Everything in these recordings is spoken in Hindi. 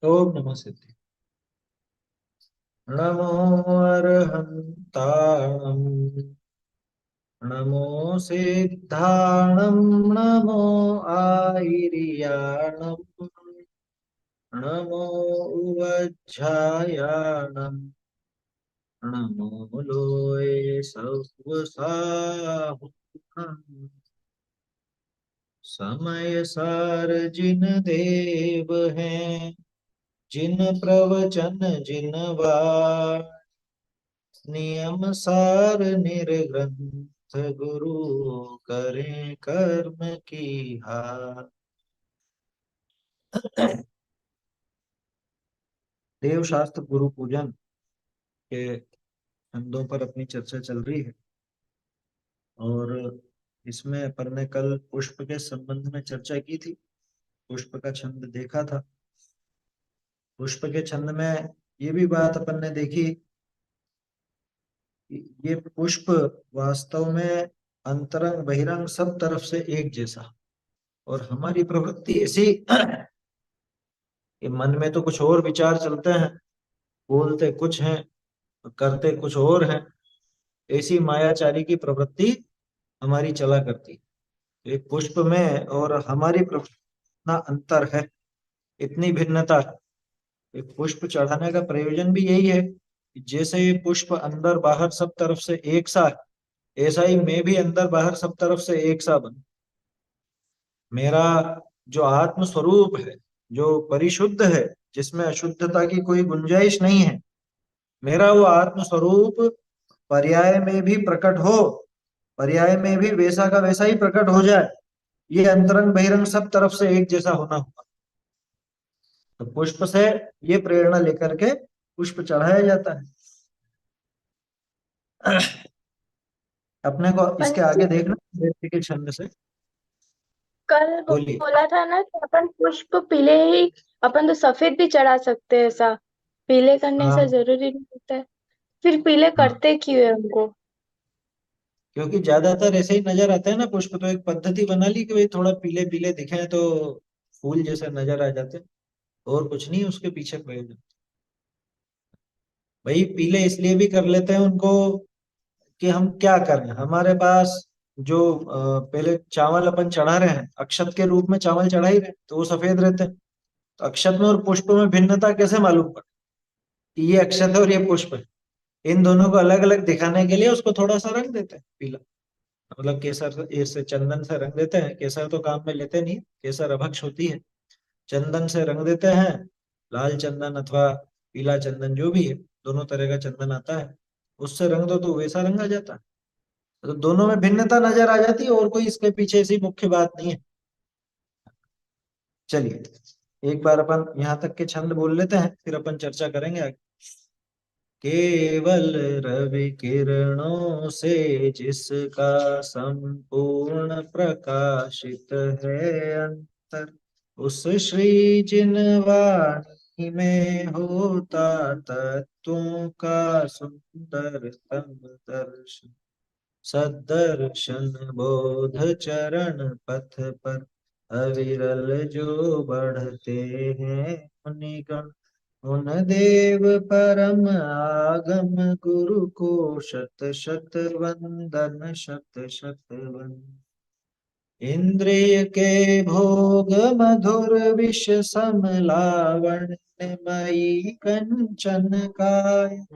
ओम नमः सिद्धि। नमो अर्हन्ताणं, नमो सिद्धाणं, नमो आयर्याणं, नमो उवज्झायाणं, नमो लोये सव्वसाहुणं। समय सार जिन देव हैं, जिन प्रवचन जिन वार, नियम सार निर्ग्रंथ गुरु करें कर्म की हार। देव शास्त्र गुरु पूजन के छंदों पर अपनी चर्चा चल रही है। और इसमें अपन ने कल पुष्प के संबंध में चर्चा की थी। पुष्प का छंद देखा था। पुष्प के छंद में ये भी बात अपन ने देखी कि ये पुष्प वास्तव में अंतरंग बहिरंग सब तरफ से एक जैसा। और हमारी प्रवृत्ति ऐसी कि मन में तो कुछ और विचार चलते हैं, बोलते कुछ हैं, करते कुछ और हैं। ऐसी मायाचारी की प्रवृत्ति हमारी चला करती। एक पुष्प में और हमारी प्रवृत्ति इतना अंतर है, इतनी भिन्नता है। एक पुष्प चढ़ाने का प्रयोजन भी यही है कि जैसे ये पुष्प अंदर बाहर सब तरफ से एक सा है, ऐसा ही मैं भी अंदर बाहर सब तरफ से एक सा बनूं। मेरा जो आत्म स्वरूप है, जो परिशुद्ध है, जिसमें अशुद्धता की कोई गुंजाइश नहीं है, मेरा वो आत्म स्वरूप पर्याय में भी प्रकट हो, पर्याय में भी वैसा का वैसा ही प्रकट हो जाए। ये अंतरंग बहिरंग सब तरफ से एक जैसा होना होगा। तो पुष्प से ये प्रेरणा लेकर के पुष्प चढ़ाया जाता है। अपने को इसके पंडित आगे जी, देखना व्यक्ति के छंद से। कल बोलिए। बोला था ना कि अपन पुष्प पीले ही, अपन तो सफेद भी चढ़ा सकते हैं ऐसा। पीले करने से हाँ जरूरी नहीं होता है। फिर पीले हाँ, करते क्यों है हमको? क्योंकि ज्यादातर ऐसे ही नजर आते हैं ना पुष्प, तो एक पद्धति बना ली कि भाई थोड़ा पीले पीले दिखे तो फूल जैसे नजर आ जाते हैं। और कुछ नहीं उसके पीछे प्रयोजन। भाई पीले इसलिए भी कर लेते हैं उनको कि हम क्या करें, हमारे पास जो पहले चावल अपन चढ़ा रहे हैं, अक्षत के रूप में चावल चढ़ा ही रहे हैं, तो वो सफेद रहते हैं। तो अक्षत में और पुष्प में भिन्नता कैसे मालूम पड़े कि ये अक्षत है और ये पुष्प है। इन दोनों को अलग अलग दिखाने के लिए उसको थोड़ा सा रंग देते हैं पीला। मतलब केसर से चंदन से रंग देते हैं। केसर तो काम में लेते नहीं, केसर अभक्ष होती है। चंदन से रंग देते हैं, लाल चंदन अथवा पीला चंदन जो भी है, दोनों तरह का चंदन आता है। उससे रंग दो तो वैसा रंग आ जाता है। तो दोनों में भिन्नता नजर आ जाती है, और कोई इसके पीछे ऐसी मुख्य बात नहीं है। चलिए एक बार अपन यहाँ तक के छंद बोल लेते हैं, फिर अपन चर्चा करेंगे आगे। केवल रवि किरणों से जिसका संपूर्ण प्रकाशित है अंतर, उस श्री जिनवाणी में होता तत्वों का सुंदरतम दर्शन। सदर्शन बोध चरण पथ पर अविरल जो बढ़ते हैं मुनिगण, उन देव परम आगम गुरु को शत शत वंदन, शत शत वंदन। इंद्रिय के भोग मधुर विष सम लावण्यमयी कंचन काय,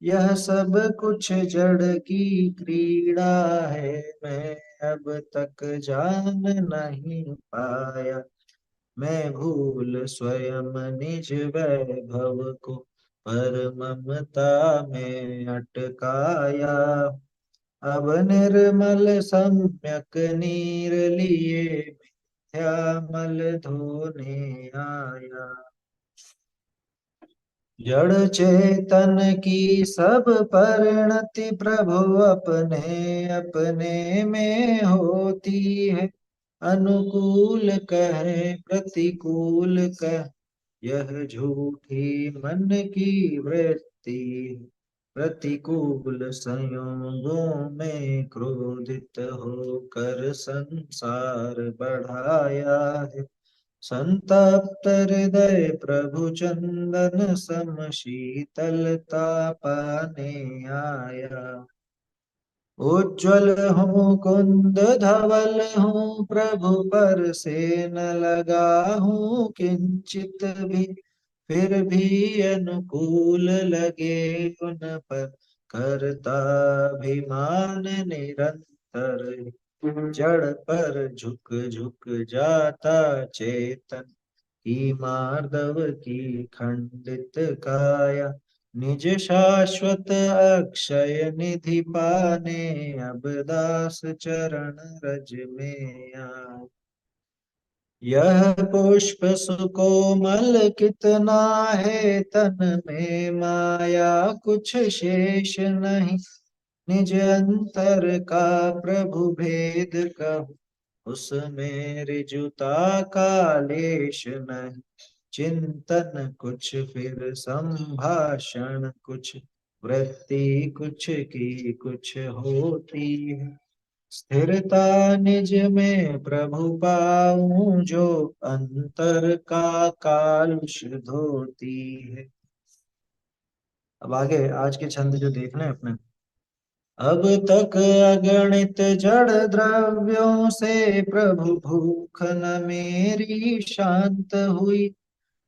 यह सब कुछ जड़ की क्रीड़ा है, मैं अब तक जान नहीं पाया। मैं भूल स्वयं निज वैभव को, पर ममता में अटकाया। अब निर्मल सम्यक नीर लिए मिथ्या मल धोने आया। जड़ चेतन की सब परिणति प्रभु अपने अपने में होती है। अनुकूल कहे प्रतिकूल कह, यह झूठी मन की वृत्ति। प्रतिकूल संयोगों में क्रोधित होकर संसार बढ़ाया है। संतप्त हृदय प्रभु चंदन सम शीतलता पाने आया। उज्ज्वल हूँ कुंद धवल हूँ प्रभु पर से न लगा हूँ किंचित भी, फिर भी अनुकूल लगे उन पर करता अभिमान निरंतर। जड़ पर झुक झुक जाता चेतन ही मार्दव की खंडित काया। निज शाश्वत अक्षय निधि पाने अब दास चरण रज में आए। यह पुष्प सुकोमल कितना है तन में माया कुछ शेष नहीं। निज अंतर का प्रभु भेद कहूँ उसमें ऋजुता का लेश नहीं। चिंतन कुछ फिर संभाषण कुछ, वृत्ति कुछ की कुछ होती है। स्थिरता निज में प्रभु पाऊं जो अंतर का कालुष धोती है। अब आगे आज के छंद जो देखना है अपने। अब तक अगणित जड़ द्रव्यों से प्रभु भूख न मेरी शांत हुई।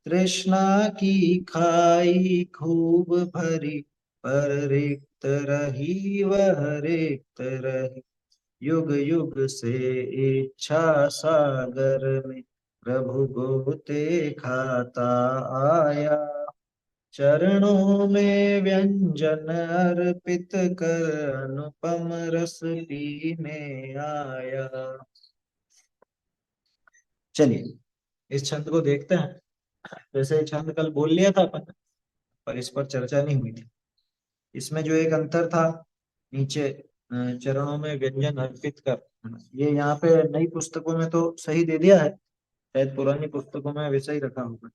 तृष्णा की खाई खूब भरी पर रिक्त रही वह रिक्त रही। युग युग से इच्छा सागर में प्रभु गोते खाता आया। चरणों में व्यंजन अर्पित कर अनुपम रस पीने आया। चलिए इस छंद को देखते हैं। वैसे ये छंद कल बोल लिया था अपन, पर इस पर चर्चा नहीं हुई थी। इसमें जो एक अंतर था नीचे, चरणों में व्यंजन अर्पित कर, ये यहाँ पे नई पुस्तकों में तो सही दे दिया है, शायद पुरानी पुस्तकों में वैसा ही रखा होगा।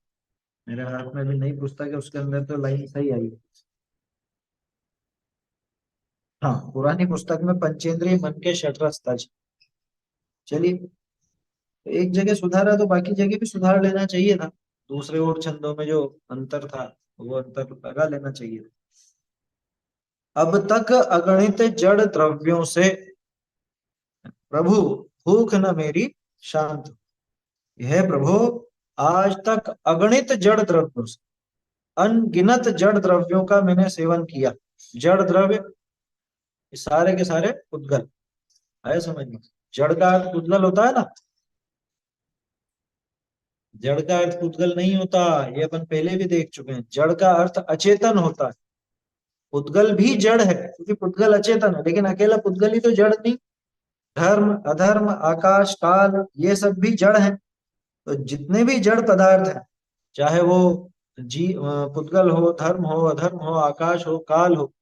मेरे हाथ में भी नई पुस्तक है, उसके अंदर तो लाइन सही आई है। हाँ, पुरानी पुस्तक में पंचेंद्रिय मन के षटरस तज। चलिए, तो एक जगह सुधारा तो बाकी जगह भी सुधार लेना चाहिए था। दूसरे और छंदों में जो अंतर था वो अंतर लगा लेना चाहिए था। अब तक अगणित जड़ द्रव्यों से प्रभु भूख न मेरी शांत। यह प्रभु आज तक अगणित जड़ द्रव्यों से, अनगिनत जड़ द्रव्यों का मैंने सेवन किया। जड़ द्रव्य ये सारे के सारे उद्गल आया समझ में। जड़ का अर्थ उद्गल होता है ना, जड़ का अर्थ उद्गल नहीं होता, ये अपन पहले भी देख चुके हैं। जड़ का अर्थ अचेतन होता है। पुद्गल भी जड़ है क्योंकि पुद्गल अचेतन है, लेकिन अकेला पुद्गल ही तो जड़ नहीं। धर्म अधर्म आकाश काल ये सब भी जड़ है। तो जितने भी जड़ पदार्थ हैं, चाहे वो पुद्गल हो, धर्म हो, अधर्म हो, आकाश हो, काल हो,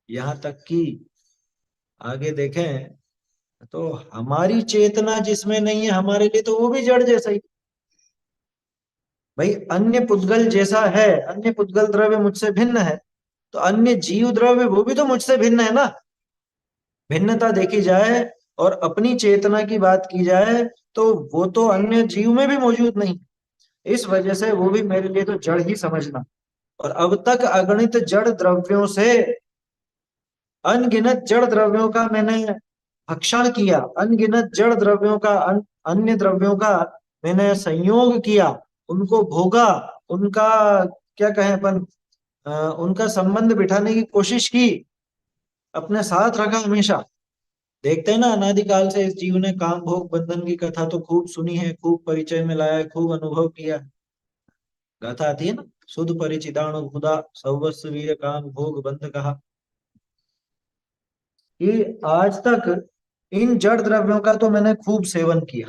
यहाँ तक कि आगे देखें तो हमारी चेतना जिसमें नहीं है हमारे लिए तो वो भी जड़ जैसा ही। भाई अन्य पुद्गल जैसा है, अन्य पुद्गल द्रव्य मुझसे भिन्न है, तो अन्य जीव द्रव्य वो भी तो मुझसे भिन्न है ना। भिन्नता देखी जाए और अपनी चेतना की बात की जाए तो वो तो अन्य जीव में भी मौजूद नहीं। इस वजह से वो भी मेरे लिए तो जड़ ही समझना। और अब तक अगणित जड़ द्रव्यों से, अनगिनत जड़ द्रव्यों का मैंने भक्षण किया, अनगिनत जड़ द्रव्यों का अन्य द्रव्यों का मैंने संयोग किया, उनको भोगा, उनका क्या कहें अपन, उनका संबंध बिठाने की कोशिश की, अपने साथ रखा हमेशा। देखते हैं ना, अनादिकाल से इस जीव ने काम भोग बंधन की कथा तो खूब सुनी है, खूब परिचय में लाया है, खूब अनुभव किया है। गाथा आती है ना, सुध परिचिताणु खुदा सौवस्व वीर काम भोग बंध कहा। कि आज तक इन जड़ द्रव्यों का तो मैंने खूब सेवन किया,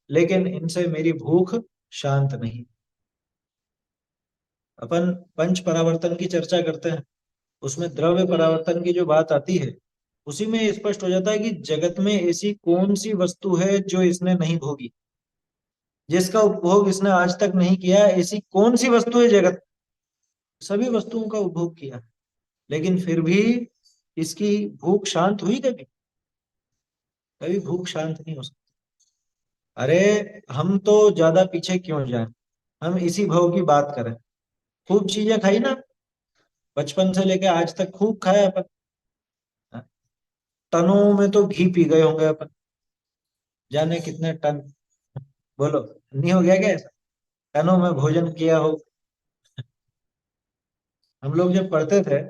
लेकिन इनसे मेरी भूख शांत नहीं। अपन पंच परावर्तन की चर्चा करते हैं, उसमें द्रव्य परावर्तन की जो बात आती है, उसी में स्पष्ट हो जाता है कि जगत में ऐसी कौन सी वस्तु है जो इसने नहीं भोगी, जिसका उपभोग इसने आज तक नहीं किया। ऐसी कौन सी वस्तु है जगत, सभी वस्तुओं का उपभोग किया, लेकिन फिर भी इसकी भूख शांत हुई कभी? कभी भूख शांत नहीं हो सकती। अरे हम तो ज्यादा पीछे क्यों जाएं, हम इसी भव की बात करें। खूब चीजें खाई ना, बचपन से लेके आज तक खूब खाया अपन। टनों में तो घी पी गए होंगे अपन, जाने कितने टन। बोलो, नहीं हो गया क्या ऐसा? टनों में भोजन किया हो। हम लोग जब पढ़ते थे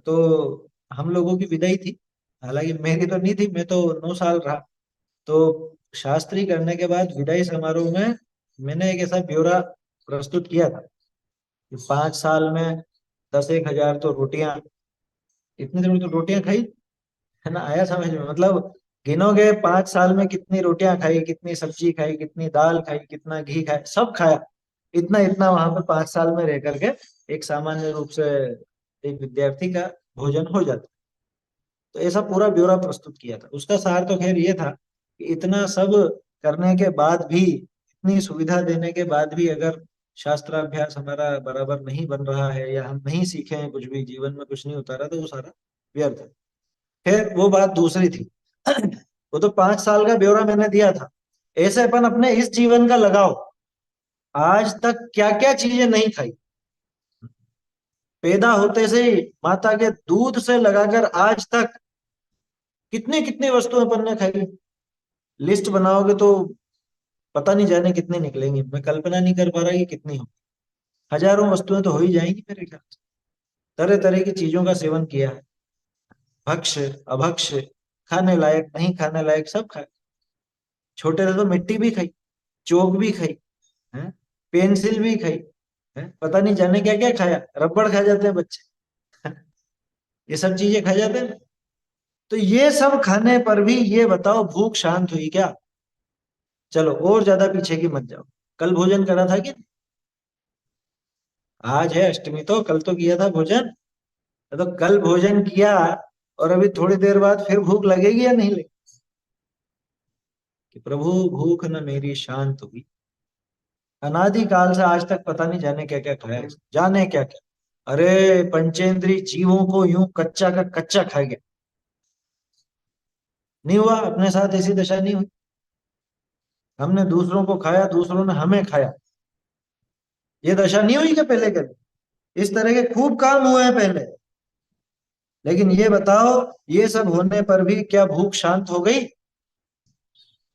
तो हम लोगों की विदाई थी, हालांकि मेरी तो नहीं थी, मैं तो 9 साल रहा। तो शास्त्री करने के बाद विदाई समारोह में मैंने एक ऐसा ब्यौरा प्रस्तुत किया था कि 5 साल में 10 एक हजार तो रोटियां, इतनी देर में तो रोटियां खाई, है ना? आया समझ में? मतलब गिनोगे 5 साल में कितनी रोटियां खाई, कितनी सब्जी खाई, कितनी दाल खाई, कितना घी खाया, सब खाया। इतना इतना वहां पे 5 साल में रह करके एक सामान्य रूप से एक विद्यार्थी का भोजन हो जाता। तो ऐसा पूरा ब्यौरा प्रस्तुत किया था। उसका सार तो खैर ये था कि इतना सब करने के बाद भी, इतनी सुविधा देने के बाद भी, अगर शास्त्राभ्यास हमारा बराबर नहीं बन रहा है या हम नहीं सीखे हैं, कुछ भी जीवन में कुछ नहीं उतारा, तो वो सारा व्यर्थ है। खैर वो बात दूसरी थी। वो तो 5 साल का ब्यौरा मैंने दिया था। ऐसे अपन अपने इस जीवन का लगाओ, आज तक क्या क्या चीजें नहीं खाई। पैदा होते से ही माता के दूध से लगाकर आज तक कितनी कितनी वस्तुएं अपन ने खाई। लिस्ट बनाओगे तो पता नहीं जाने कितनी निकलेंगी, मैं कल्पना नहीं कर पा रहा कि कितनी हो। हजारों वस्तुएं तो हो ही जाएंगी मेरे ख्याल से। तरह तरह की चीजों का सेवन किया है, भक्ष्य अभक्ष्य, खाने लायक नहीं खाने लायक सब खाए। छोटे थे तो मिट्टी भी खाई, चोक भी खाई, है, पेंसिल भी खाई, है, पता नहीं जाने क्या क्या खाया, रबड़ खा जाते हैं बच्चे। ये सब चीजें खा जाते हैं ना। तो ये सब खाने पर भी ये बताओ भूख शांत हुई क्या? चलो और ज्यादा पीछे की मत जाओ। कल भोजन करा था कि नहीं? आज है अष्टमी, तो कल तो किया था भोजन। तो कल भोजन किया और अभी थोड़ी देर बाद फिर भूख लगेगी या नहीं लगेगी? कि प्रभु भूख न मेरी शांत हुई। अनादि काल से आज तक पता नहीं जाने क्या क्या खाया है, जाने क्या क्या। अरे पंचेंद्री जीवों को यूं कच्चा का कच्चा खा गया। नहीं हुआ अपने साथ ऐसी दशा नहीं हुई? हमने दूसरों को खाया, दूसरों ने हमें खाया। ये दशा नहीं हुई क्या पहले कभी? इस तरह के खूब काम हुए हैं पहले। लेकिन ये बताओ, ये सब होने पर भी क्या भूख शांत हो गई?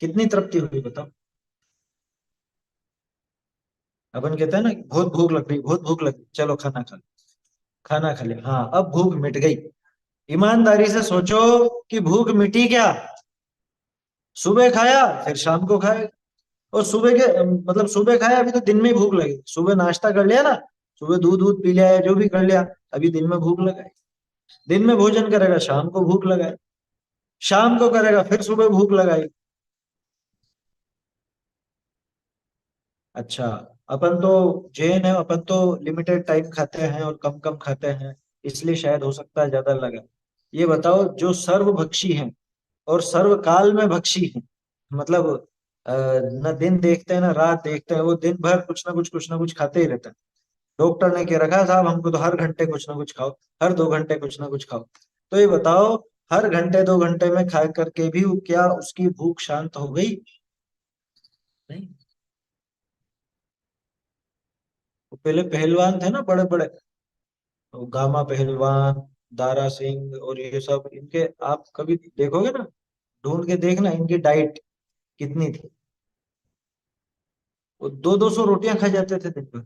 कितनी तृप्ति हुई बताओ? अपन कहते हैं ना कि बहुत भूख लग रही, बहुत भूख लग रही, चलो खाना खा लो। खाना खा लिया, हाँ अब भूख मिट गई। ईमानदारी से सोचो कि भूख मिटी क्या? सुबह खाया फिर शाम को खाया, और सुबह के मतलब सुबह खाया, अभी तो दिन में ही भूख लगी, सुबह नाश्ता कर लिया ना, सुबह दूध दूध पी लिया या जो भी कर लिया, अभी दिन में भूख लगाई। दिन में भोजन करेगा शाम को भूख लगाए, शाम को करेगा फिर सुबह भूख लगाई। अच्छा, अपन तो जैन है, अपन तो लिमिटेड टाइम खाते हैं और कम कम खाते हैं, इसलिए शायद हो सकता है ज्यादा लगा। ये बताओ जो सर्वभक्षी हैं और सर्वकाल में भक्षी हैं, मतलब न दिन देखते हैं ना रात देखते हैं, वो दिन भर कुछ ना कुछ खाते ही रहते हैं। डॉक्टर ने कह रखा है साहब हमको तो हर घंटे कुछ ना कुछ खाओ, हर 2 घंटे कुछ ना कुछ खाओ। तो ये बताओ, हर घंटे 2 घंटे में खा करके भी क्या उसकी भूख शांत हो गई? नहीं। वो पहले पहलवान थे ना बड़े बड़े, तो गामा पहलवान, दारा सिंह और ये सब, इनके आप कभी देखोगे ना, ढूंढ के देखना इनकी डाइट कितनी थी। वो 200 200 रोटियां खा जाते थे दिन भर।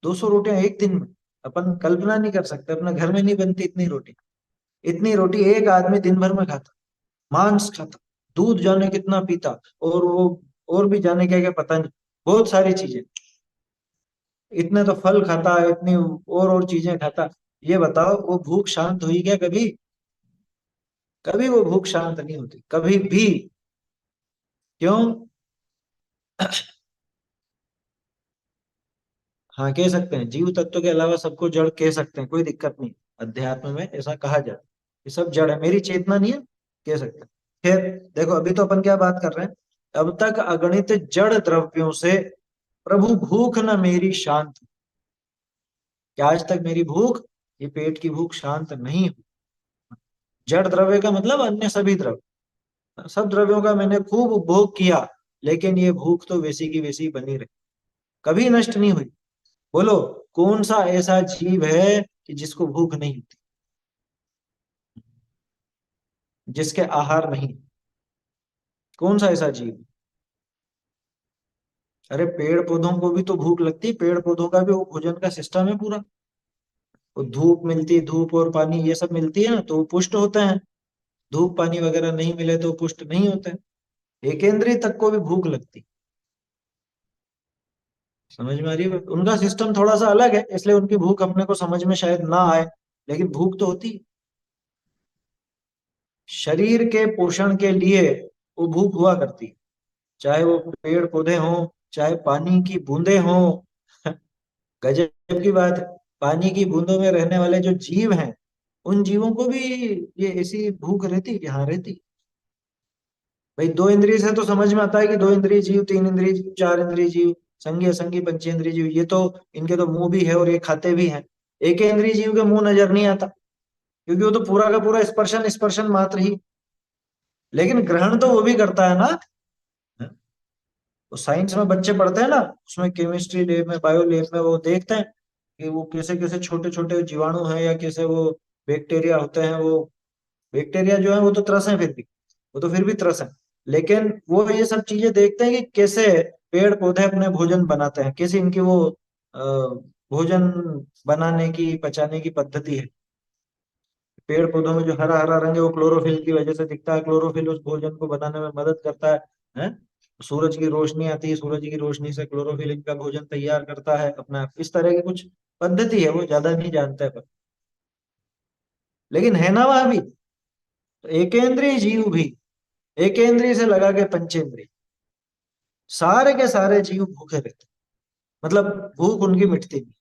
200 रोटियां एक दिन में, अपन कल्पना नहीं कर सकते, अपने घर में नहीं बनती इतनी रोटी। इतनी रोटी एक आदमी दिन भर में खाता, मांस खाता, दूध जाने कितना पीता, और वो और भी जाने क्या क्या पता नहीं, बहुत सारी चीजें। इतने तो फल खाता, इतनी और चीजें खाता। ये बताओ वो भूख शांत हुई क्या कभी? कभी वो भूख शांत नहीं होती कभी भी। क्यों? हाँ कह सकते हैं, जीव तत्व के अलावा सबको जड़ कह सकते हैं, कोई दिक्कत नहीं। अध्यात्म में ऐसा कहा जाए ये सब जड़ है, मेरी चेतना नहीं है, कह सकते हैं। फिर देखो अभी तो अपन क्या बात कर रहे हैं, अब तक अगणित जड़ द्रव्यों से प्रभु भूख न मेरी शांत। क्या आज तक मेरी भूख, ये पेट की भूख शांत नहीं हुई? जड़ द्रव्य का मतलब अन्य सभी द्रव्य, सब द्रव्यों का मैंने खूब उपभोग किया, लेकिन ये भूख तो वैसी की वैसी बनी रही, कभी नष्ट नहीं हुई। बोलो, कौन सा ऐसा जीव है कि जिसको भूख नहीं होती, जिसके आहार नहीं? कौन सा ऐसा जीव? अरे पेड़ पौधों को भी तो भूख लगती है, पेड़ पौधों का भी वो भोजन का सिस्टम है पूरा। वो धूप मिलती है, धूप और पानी ये सब मिलती है ना, तो वो पुष्ट होते हैं। धूप पानी वगैरह नहीं मिले तो पुष्ट नहीं होते। एकेंद्रीय तक को भी भूख लगती। समझ में आ रही है? उनका सिस्टम थोड़ा सा अलग है, इसलिए उनकी भूख अपने को समझ में शायद ना आए, लेकिन भूख तो होती है। शरीर के पोषण के लिए वो भूख हुआ करती है, चाहे वो पेड़ पौधे हों, चाहे पानी की बूंदे हों। गजब की बात है, पानी की बूंदों में रहने वाले जो जीव हैं, उन जीवों को भी ये ऐसी भूख रहती है कि हाँ रहती। भाई दो इंद्रिय से तो समझ में आता है कि दो इंद्रिय जीव, तीन इंद्रिय जीव, चार इंद्रिय जीव, संघीय असंघीय पंचेंद्रिय जीव, ये तो इनके तो मुंह भी है और ये खाते भी हैं। एक इंद्रिय जीव के मुंह नजर नहीं आता, क्योंकि वो तो पूरा का पूरा स्पर्शन स्पर्शन मात्र ही, लेकिन ग्रहण तो वो भी करता है ना। तो साइंस में बच्चे पढ़ते हैं ना, उसमें केमिस्ट्री लैब में, बायो लैब में वो देखते हैं कि वो कैसे कैसे छोटे छोटे जीवाणु हैं या कैसे वो बैक्टीरिया होते हैं। वो बैक्टीरिया जो है वो तो त्रस है, फिर भी वो तो फिर भी त्रस है, लेकिन वो ये सब चीजें देखते हैं कि कैसे पेड़ पौधे अपने भोजन बनाते हैं, कैसे इनकी वो भोजन बनाने की पचाने की पद्धति है। पेड़ पौधों में जो हरा हरा रंग है वो क्लोरोफिल की वजह से दिखता है, क्लोरोफिल उस भोजन को बनाने में मदद करता है। हैं? सूरज की रोशनी आती है, सूरज की रोशनी से क्लोरोफिल इनका भोजन तैयार करता है अपना, इस तरह की कुछ पद्धति है, वो ज्यादा नहीं जानते हैं पर, लेकिन है ना वहां भी। तो एकेंद्रीय जीव भी, एकेंद्रीय से लगा के पंचेंद्रीय, सारे के सारे जीव भूखे रहते हैं। मतलब भूख उनकी मिटती नहीं।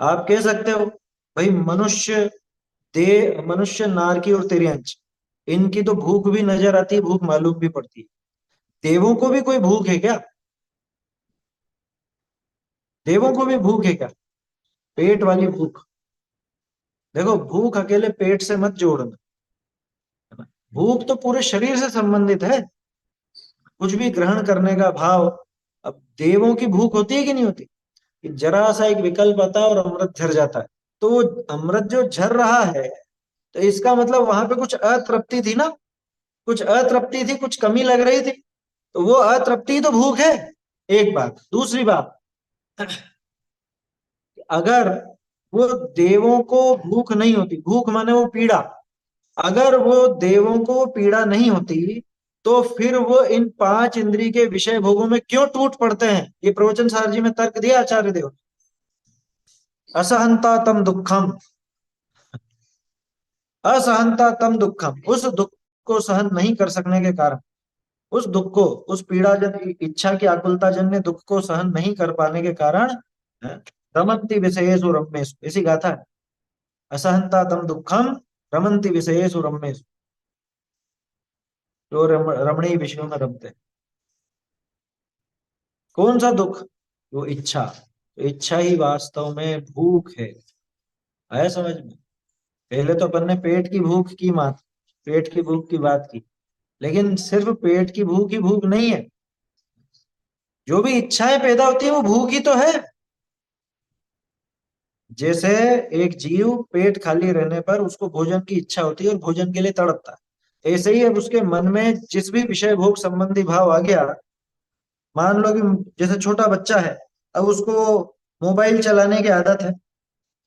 आप कह सकते हो भाई मनुष्य, दे मनुष्य, नारकी और तिर्यंच, इनकी तो भूख भी नजर आती है, भूख मालूम भी पड़ती है। देवों को भी कोई भूख है क्या? देवों को भी भूख है क्या? पेट वाली भूख। देखो भूख अकेले पेट से मत जोड़ना, है ना? भूख तो पूरे शरीर से संबंधित है, कुछ भी ग्रहण करने का भाव। अब देवों की भूख होती है कि नहीं होती, कि जरा सा एक विकल्प आता है और अमृत झर जाता है। तो वो अमृत जो झर रहा है, तो इसका मतलब वहां पे कुछ अतृप्ति थी ना, कुछ अतृप्ति थी, कुछ कमी लग रही थी। तो वो अतृप्ति तो भूख है। एक बात, दूसरी बात, अगर वो देवों को भूख नहीं होती, भूख माने वो पीड़ा, अगर वो देवों को पीड़ा नहीं होती, तो फिर वो इन पांच इंद्रिय के विषय भोगों में क्यों टूट पड़ते हैं? ये प्रवचन सार जी में तर्क दिया आचार्य देव ने। असहंता तम दुखम, असहंता तम दुखम, उस दुख को सहन नहीं कर सकने के कारण, उस दुख को, उस पीड़ा जन इच्छा की आकुलता जन्य दुख को सहन नहीं कर पाने के कारण, है, रमन्ति विषयेषु रम्येषु, ऐसी गाथा है। असहंता तम दुखम, रमन्ति विषयेषु रम्येषु, जो रमणीय विषयों में रमते हैं। कौन सा दुख? वो इच्छा। तो इच्छा ही वास्तव में भूख है। आया समझ में? पहले तो अपन ने पेट की भूख की बात, पेट की भूख की बात की, लेकिन सिर्फ पेट की भूख ही भूख नहीं है, जो भी इच्छाएं पैदा होती है वो भूख ही तो है। जैसे एक जीव पेट खाली रहने पर उसको भोजन की इच्छा होती है और भोजन के लिए तड़पता है, ऐसे ही अब उसके मन में जिस भी विषय भोग संबंधी भाव आ गया, मान लो कि जैसे छोटा बच्चा है, अब उसको मोबाइल चलाने की आदत है,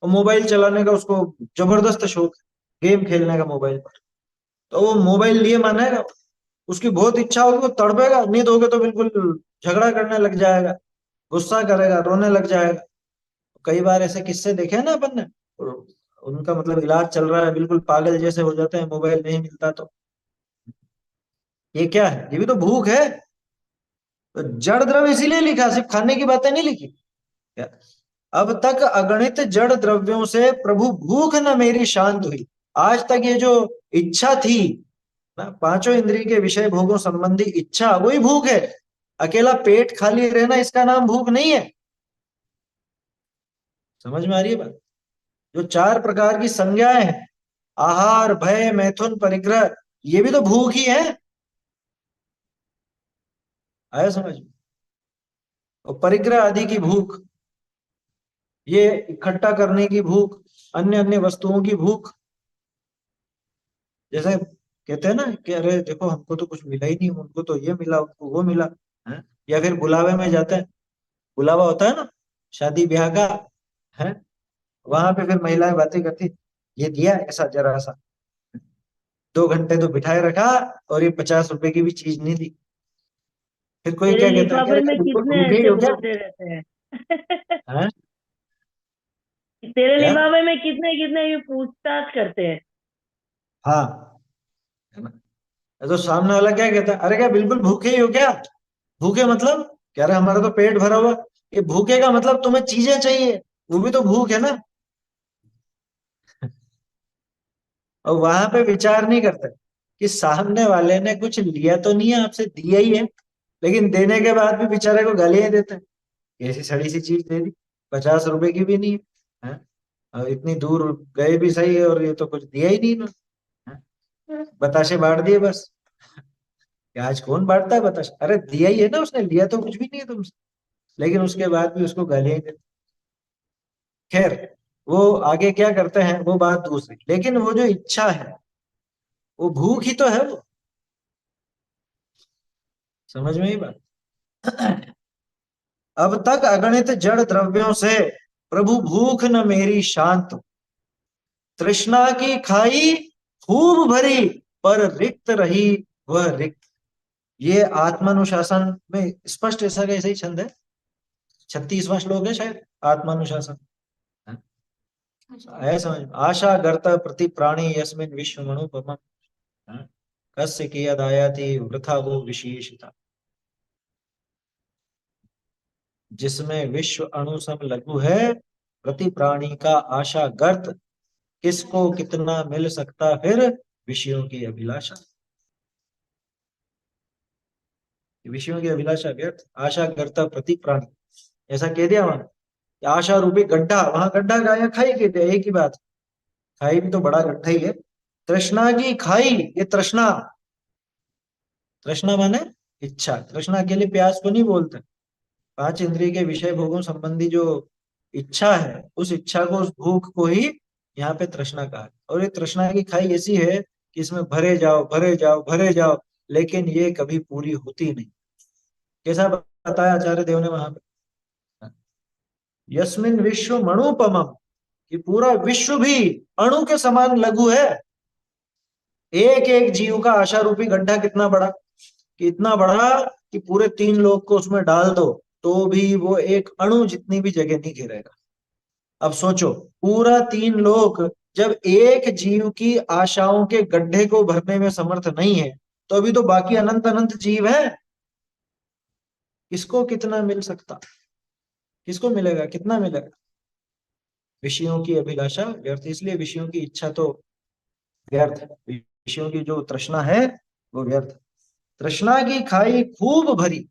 और मोबाइल चलाने का उसको जबरदस्त शौक है, गेम खेलने का मोबाइल पर। तो वो मोबाइल लिए मानेगा, उसकी बहुत इच्छा होगी, वो तड़पेगा, नहीं दोगे तो बिल्कुल झगड़ा करने लग जाएगा, गुस्सा करेगा, रोने लग जाएगा। कई बार ऐसे किस्से देखे हैं ना अपन ने, और उनका मतलब इलाज चल रहा है, बिल्कुल पागल जैसे हो जाते हैं, मोबाइल नहीं मिलता तो। ये क्या है? ये भी तो भूख है। तो जड़ द्रव्य इसीलिए लिखा, सिर्फ खाने की बातें नहीं लिखी क्या? अब तक अगणित जड़ द्रव्यों से प्रभु भूख न मेरी शांत हुई। आज तक ये जो इच्छा थी ना, पांचों इंद्रिय के विषय भोगों संबंधी इच्छा, वही भूख है। अकेला पेट खाली रहना इसका नाम भूख नहीं है। समझ में आ रही है बात? जो चार प्रकार की संज्ञाएं हैं, आहार, भय, मैथुन, परिग्रह, ये भी तो भूख ही है। आया समझ में? और परिग्रह आदि की भूख, ये इकट्ठा करने की भूख, अन्य अन्य वस्तुओं की भूख। जैसे कहते हैं ना कि अरे देखो हमको तो कुछ मिला ही नहीं, उनको तो ये मिला, उनको वो मिला, है? या फिर बुलावे में जाते हैं, बुलावा होता है ना शादी ब्याह का, है? वहां पे फिर महिलाएं बातें करती, ये दिया ऐसा जरा सा, 2 घंटे तो बिठाए रखा, और ये 50 रुपए की भी चीज नहीं दी। फिर कोई तेरे क्या कहता है, कह लिफाफे रहे में बिल्कुल कितने भूखे ही ऐसे हो क्या? बोलते रहते हैं। हैं? तेरे क्या? लिफाफे में कितने कितने ये पूछताछ करते हैं। हाँ, है ना? तो सामने वाला क्या कहता है, अरे क्या बिल्कुल भूखे ही हो क्या? भूखे मतलब कह रहे हमारा तो पेट भरा हुआ। ये भूखे का मतलब तुम्हें चीजें चाहिए, वो भी तो भूख है ना। और वहां पे विचार नहीं करते कि सामने वाले ने कुछ लिया तो नहीं है आपसे, दिया ही है, लेकिन देने के बाद भी बेचारे को गालियां देते हैं, ऐसी सड़ी सी चीज दे दी, 50 रुपए की भी नहीं है, हैं? और इतनी दूर गए भी सही है, और ये तो कुछ दिया ही नहीं इन्होंने, हैं? बताशे बांट दिए बस। कि आज कौन बांटता है बताशे? अरे दिया ही है ना उसने, लिया तो कुछ भी नहीं है तुमसे, लेकिन उसके बाद भी उसको गालियां ही देते। खैर, वो आगे क्या करते हैं वो बात दूसरी, लेकिन वो जो इच्छा है, वो भूख ही तो है वो। समझ में ही बात? अब तक अगणित जड़ द्रव्यों से प्रभु भूख न मेरी शांत, तृष्णा की खाई खूब भरी, पर रिक्त रही वह रिक्त। ये आत्मानुशासन में स्पष्ट ऐसा का ऐसा ही छंद है, 36वां श्लोक है शायद, आत्मानुशासन। है? है समझ में? आशा गर्त प्रति प्राणी यस्मिन विश्व मणुपम, कस्य कियदायाति वृथा वो विशेषता। जिसमें विश्व अणु सम लघु है, प्रति प्राणी का आशा गर्त, किसको कितना मिल सकता फिर विषयों की अभिलाषा। विषयों की अभिलाषा व्यर्थ, आशा करता प्रति प्राणी, ऐसा कह दिया वहां। आशा रूपी गड्ढा, वहां गड्ढा का, यहाँ खाई कहते हैं, एक ही बात। खाई भी तो बड़ा गड्ढा ही है। तृष्णा की खाई, ये तृष्णा, तृष्णा माने इच्छा, तृष्णा के लिए प्यास को नहीं बोलते। 5 इंद्रिय के विषय भोगों संबंधी जो इच्छा है, उस इच्छा को, उस भूख को ही यहाँ पे तृष्णा कहा है। और ये तृष्णा की खाई ऐसी है कि इसमें भरे जाओ भरे जाओ भरे जाओ, लेकिन ये कभी पूरी होती नहीं। कैसा बताया आचार्य देव ने वहां पे, यस्मिन विश्व मणुपमम, कि पूरा विश्व भी अणु के समान लघु है। एक एक जीव का आशा रूपी गड्ढा कितना बड़ा, कि इतना बड़ा कि पूरे 3 लोग को उसमें डाल दो तो भी वो एक अणु जितनी भी जगह नहीं घेरेगा। अब सोचो, पूरा 3 लोग जब एक जीव की आशाओं के गड्ढे को भरने में समर्थ नहीं है, तो अभी तो बाकी अनंत अनंत जीव है, किसको कितना मिल सकता, किसको मिलेगा, कितना मिलेगा? विषयों की अभिलाषा व्यर्थ, इसलिए विषयों की इच्छा तो व्यर्थ है, विषयों की जो तृष्णा है वो व्यर्थ है। तृष्णा की खाई खूब भरी,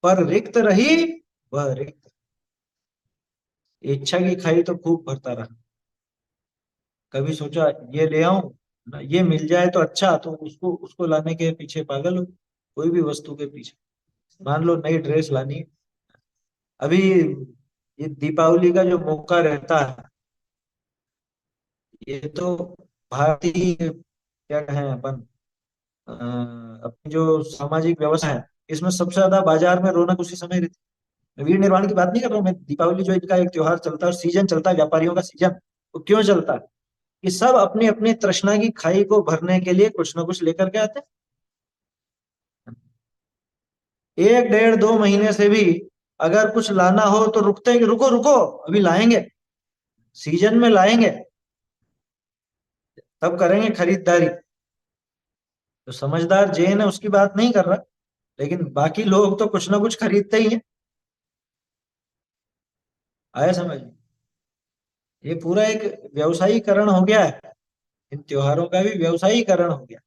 पर रिक्त रही वह रिक्त। इच्छा की खाई तो खूब भरता रहा, कभी सोचा ये ले आऊं ना, ये मिल जाए तो अच्छा, तो उसको उसको लाने के पीछे पागल हो, कोई भी वस्तु के पीछे। मान लो नई ड्रेस लानी है, अभी ये दीपावली का जो मौका रहता है, ये तो भारतीय क्या कहें अपन, अपनी जो सामाजिक व्यवस्था है, इसमें सबसे ज्यादा बाजार में रौनक उसी समय रहती है। मैं वीर निर्वाण की बात नहीं कर रहा हूँ, मैं दीपावली जो इनका एक त्योहार चलता है और सीजन चलता है, व्यापारियों का सीजन, वो क्यों चलता है? कि सब अपनी अपनी तृष्णा की खाई को भरने के लिए कुछ ना कुछ लेकर के आते हैं। 1 डेढ़ 2 महीने से भी अगर कुछ लाना हो तो रुकते हैं कि रुको रुको, अभी लाएंगे, सीजन में लाएंगे, तब करेंगे खरीदारी। तो समझदार जैन है उसकी बात नहीं कर रहा, लेकिन बाकी लोग तो कुछ ना कुछ खरीदते ही हैं। आया समझ में? ये पूरा एक व्यवसायीकरण हो गया है, इन त्योहारों का भी व्यवसायीकरण हो गया,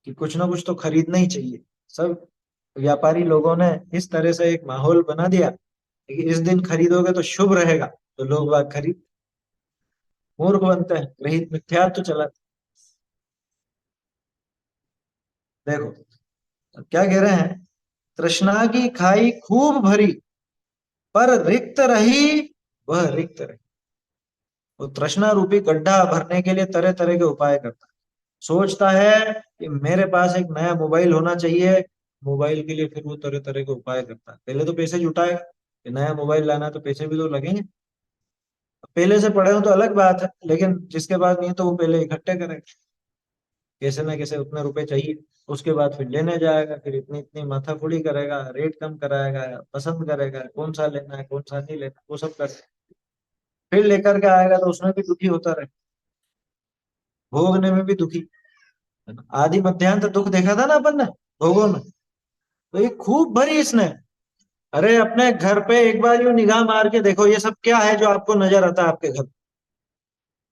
कि कुछ ना कुछ तो खरीदना ही चाहिए। सब व्यापारी लोगों ने इस तरह से एक माहौल बना दिया कि इस दिन खरीदोगे तो शुभ रहेगा, तो लोग बाग खरीद, मूर्ख बनते हैं, ग्रहित मिथ्यात्व चला। देखो, क्या कह रहे हैं? तृष्णा की खाई खूब भरी, पर रिक्त रही वह रिक्त रही। वो तृष्णा रूपी गड्ढा भरने के लिए तरह तरह के उपाय करता है। सोचता है कि मेरे पास एक नया मोबाइल होना चाहिए, मोबाइल के लिए फिर वो तरह तरह के उपाय करता है। पहले तो पैसे जुटाएगा कि नया मोबाइल लाना है, तो पैसे भी तो लगेंगे। पहले से पड़े हो तो अलग बात है, लेकिन जिसके पास नहीं है तो वो पहले इकट्ठे करेगा, कैसे ना कैसे उतने रुपए चाहिए। उसके बाद फिर लेने जाएगा, फिर इतनी इतनी माथाफोड़ी करेगा, रेट कम कराएगा, पसंद करेगा कौन सा लेना है कौन सा नहीं लेना, वो सब करेगा। फिर लेकर के आएगा तो उसमें भी दुखी होता रहे, भोगने में भी दुखी, है ना। आदि मध्यांत दुख देखा था ना अपन ने भोगों में। तो ये खूब भरी इसने। अरे अपने घर पे एक बार यूं निगाह मार के देखो, ये सब क्या है जो आपको नजर आता है आपके घर।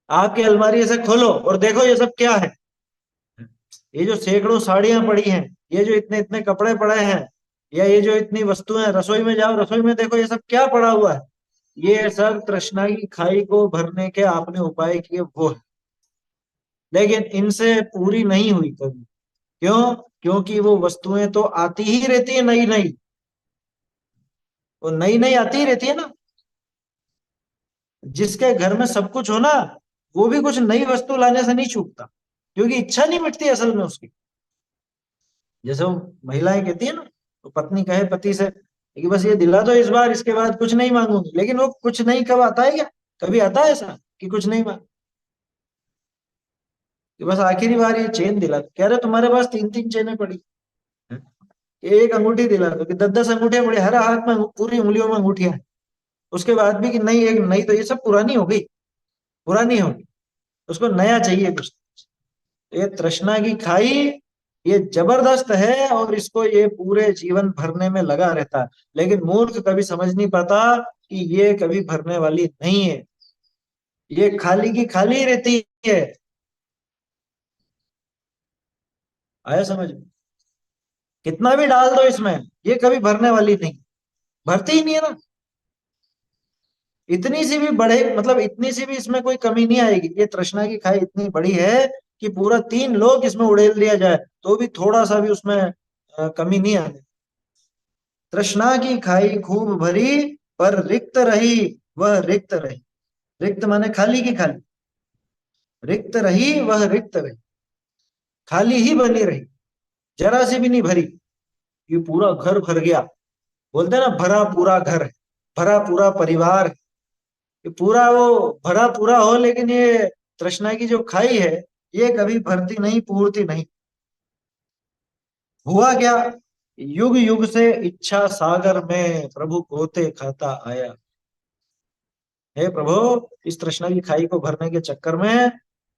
आपकी अलमारी ऐसे खोलो और देखो ये सब क्या है। ये जो सैकड़ों साड़ियां पड़ी हैं, ये जो इतने इतने कपड़े पड़े हैं, या ये जो इतनी वस्तुएं, रसोई में जाओ रसोई में देखो ये सब क्या पड़ा हुआ है। ये सब तृष्णा की खाई को भरने के आपने उपाय किए वो है। लेकिन इनसे पूरी नहीं हुई कभी। क्यों? क्योंकि वो वस्तुएं तो आती ही रहती है नई नई, वो नई नई आती ही रहती है ना। जिसके घर में सब कुछ हो ना, वो भी कुछ नई वस्तु लाने से नहीं चूकता, क्योंकि इच्छा नहीं मिटती असल में उसकी। जैसे वो महिलाएं कहती है ना, तो पत्नी कहे पति से कि बस ये दिला दो इस बार, इसके बाद कुछ नहीं मांगूंगी, लेकिन वो कुछ नहीं कब आता है क्या? कभी आता है ऐसा कि कुछ नहीं मांग, कि बस आखिरी बार ये चेन दिला दो। कह रहे तुम्हारे पास तीन तीन चेनें पड़ी हैं, एक अंगूठी दिला दो कि 10-10 अंगूठियां पड़ी, हर हाथ में पूरी उंगलियों में अंगूठियां हैं। उसके बाद भी कि नहीं, एक नहीं, तो ये सब पुरानी हो गई, पुरानी होगी, उसको नया चाहिए कुछ। ये तृष्णा की खाई ये जबरदस्त है, और इसको ये पूरे जीवन भरने में लगा रहता है। लेकिन मूर्ख कभी समझ नहीं पाता कि ये कभी भरने वाली नहीं है, ये खाली की खाली ही रहती है। आया समझ में? कितना भी डाल दो इसमें, ये कभी भरने वाली नहीं, भरती ही नहीं है ना। इतनी सी भी बढ़े, मतलब इतनी सी भी इसमें कोई कमी नहीं आएगी। ये तृष्णा की खाई इतनी बड़ी है कि पूरा 3 लोक इसमें उड़ेल दिया जाए तो भी थोड़ा सा भी उसमें कमी नहीं आने। तृष्णा की खाई खूब भरी, पर रिक्त रही वह रिक्त रही। रिक्त माने खाली की खाली, रिक्त रही वह रिक्त रही, खाली ही बनी रही, जरा सी भी नहीं भरी। ये पूरा घर भर गया, बोलते हैं ना भरा पूरा घर है, भरा पूरा परिवार है। ये पूरा वो भरा पूरा हो, लेकिन ये तृष्णा की जो खाई है ये कभी भरती नहीं, पूर्ति नहीं। हुआ क्या? युग युग से इच्छा सागर में प्रभु गोते खाता आया। हे प्रभु, इस तृष्णा की खाई को भरने के चक्कर में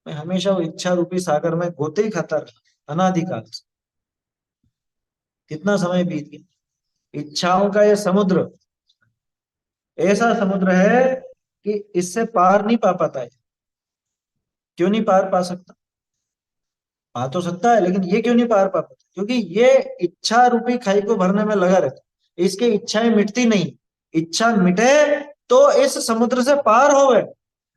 मैं हमेशा वो इच्छा रूपी सागर में गोते ही खाता रहा, अनादिकाल से। कितना समय बीत गया। इच्छाओं का ये समुद्र ऐसा समुद्र है कि इससे पार नहीं पा पाता है। क्यों नहीं पार पा सकता? पा तो सकता है, लेकिन ये क्यों नहीं पार पा पाता? क्योंकि ये इच्छा रूपी खाई को भरने में लगा रहता है, इसकी इच्छाएं मिटती नहीं। इच्छा मिटे तो इस समुद्र से पार होवे,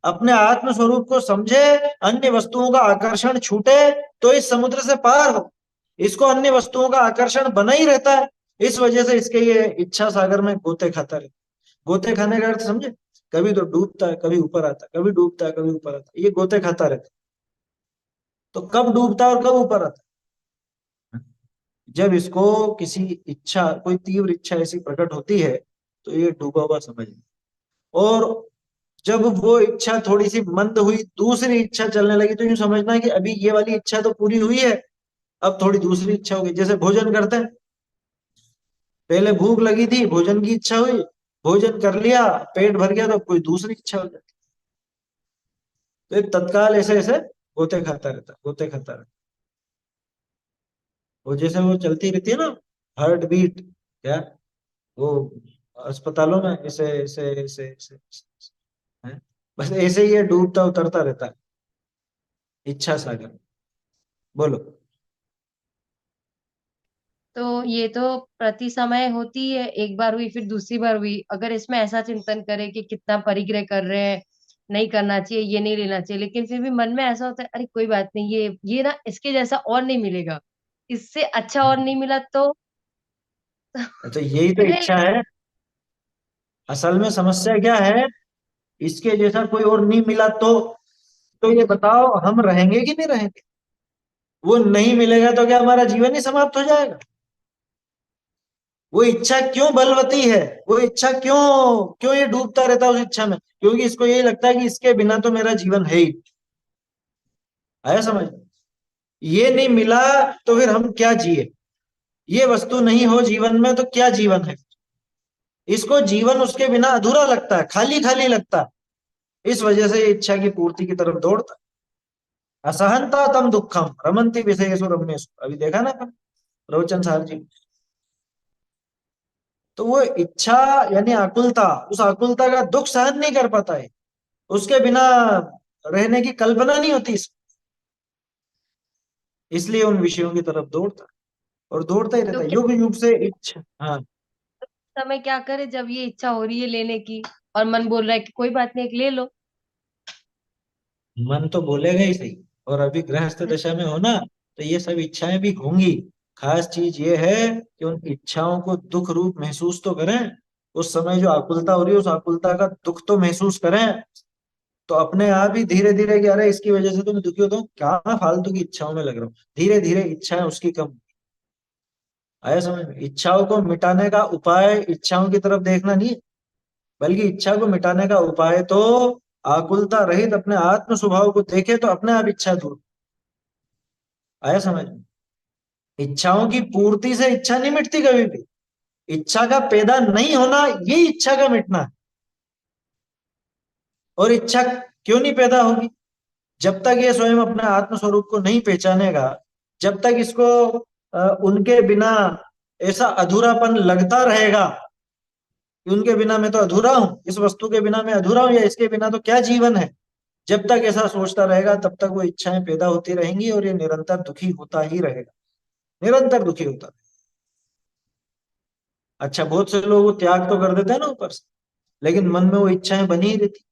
अपने आत्म स्वरूप को समझे, अन्य वस्तुओं का आकर्षण छूटे तो इस समुद्र से पार हो। इसको अन्य वस्तुओं का आकर्षण बना ही रहता है, इस वजह से इसके ये इच्छा सागर में गोते खाता रहता है। गोते खाने का अर्थ समझे? कभी तो डूबता है कभी ऊपर आता है, कभी डूबता है कभी ऊपर आता है, ये गोते खाता रहता है। तो कब डूबता है और कब ऊपर आता है? जब इसको किसी इच्छा, कोई तीव्र इच्छा ऐसी प्रकट होती है तो ये डूबा हुआ समझ लो। और जब वो इच्छा थोड़ी सी मंद हुई, दूसरी इच्छा चलने लगी, तो यूं समझना है कि अभी ये वाली इच्छा तो पूरी हुई है, अब थोड़ी दूसरी इच्छा होगी। जैसे भोजन करते हैं, पहले भूख लगी थी, भोजन की इच्छा हुई, भोजन कर लिया, पेट भर गया, तो अब कोई दूसरी इच्छा हो जाती। तो ये तत्काल ऐसे ऐसे गोते खाता रहता, गोते खाता रहता। वो जैसे वो चलती रहती है ना, हार्ट बीट, क्या वो अस्पतालों में ऐसे ऐसे ऐसे ऐसे, ऐसे, हैं? बस ऐसे ही ये डूबता उतरता रहता है इच्छा सागर। बोलो। तो ये तो प्रति समय होती है, एक बार हुई फिर दूसरी बार हुई। अगर इसमें ऐसा चिंतन करें कि कितना परिग्रह कर रहे हैं, नहीं करना चाहिए, ये नहीं लेना चाहिए, लेकिन फिर भी मन में ऐसा होता है अरे कोई बात नहीं, ये ना इसके जैसा और नहीं मिलेगा, इससे अच्छा और नहीं मिला तो अच्छा, यही तो फिर इच्छा है। असल में समस्या क्या है, इसके जैसा कोई और नहीं मिला तो ये बताओ हम रहेंगे कि नहीं रहेंगे? वो नहीं मिलेगा तो क्या हमारा जीवन ही समाप्त हो जाएगा? वो इच्छा क्यों बलवती है? वो इच्छा क्यों क्यों ये डूबता रहता है उस इच्छा में? क्योंकि इसको यही लगता है कि इसके बिना तो मेरा जीवन है ही। आया समझ? ये नहीं मिला तो फिर हम क्या जिए? ये वस्तु नहीं हो जीवन में तो क्या जीवन है? इसको जीवन उसके बिना अधूरा लगता है, खाली खाली लगता है। इस वजह से ये इच्छा की पूर्ति की तरफ दौड़ता है। असहनता तम दुखम रमंती विषयेषु रम्येषु, अभी देखा ना अपन प्रवचन सार जी। तो वो इच्छा यानी आकुलता, उस आकुलता का दुख सहन नहीं कर पाता है। उसके बिना रहने की कल्पना नहीं होती इसलिए उन विषयों की तरफ दौड़ता है, और दौड़ता ही तो रहता है क्या युग युग से इच्छा। हाँ, समय क्या करे जब ये इच्छा हो रही है लेने की और मन बोल रहा है कि कोई बात नहीं, एक ले लो। मन तो बोलेगा ही सही। और अभी गृहस्थ दशा में हो ना, तो ये सब इच्छाएं भी होंगी। खास चीज ये है कि उन इच्छाओं को दुख रूप महसूस तो करें। उस समय जो आकुलता हो रही है उस आकुलता का दुख तो महसूस करें। तो अपने आप ही धीरे धीरे कि अरे इसकी वजह से तो मैं दुखी होता हूँ, क्या मैं फालतू की इच्छाओं में लग रहा हूँ, धीरे धीरे इच्छाएं उसकी कम। आया समझ में? इच्छाओं को मिटाने का उपाय इच्छाओं की तरफ देखना नहीं है, बल्कि इच्छा को मिटाने का उपाय तो आकुलता रहित अपने आत्म स्वभाव को देखे तो अपने आप इच्छा दूर। आया समझ में? इच्छाओं की पूर्ति से इच्छा नहीं मिटती कभी भी। इच्छा का पैदा नहीं होना ये इच्छा का मिटना है। और इच्छा क्यों नहीं पैदा होगी? जब तक ये स्वयं अपने आत्म स्वरूप को नहीं पहचानेगा, जब तक इसको उनके बिना ऐसा अधूरापन लगता रहेगा कि उनके बिना मैं तो अधूरा हूं, इस वस्तु के बिना मैं अधूरा हूं, या इसके बिना तो क्या जीवन है, जब तक ऐसा सोचता रहेगा तब तक वो इच्छाएं पैदा होती रहेंगी और ये निरंतर दुखी होता ही रहेगा, निरंतर दुखी होता रहेगा। अच्छा, बहुत से लोग वो त्याग तो कर देते हैं ना ऊपर से, लेकिन मन में वो इच्छाएं बनी ही रहती।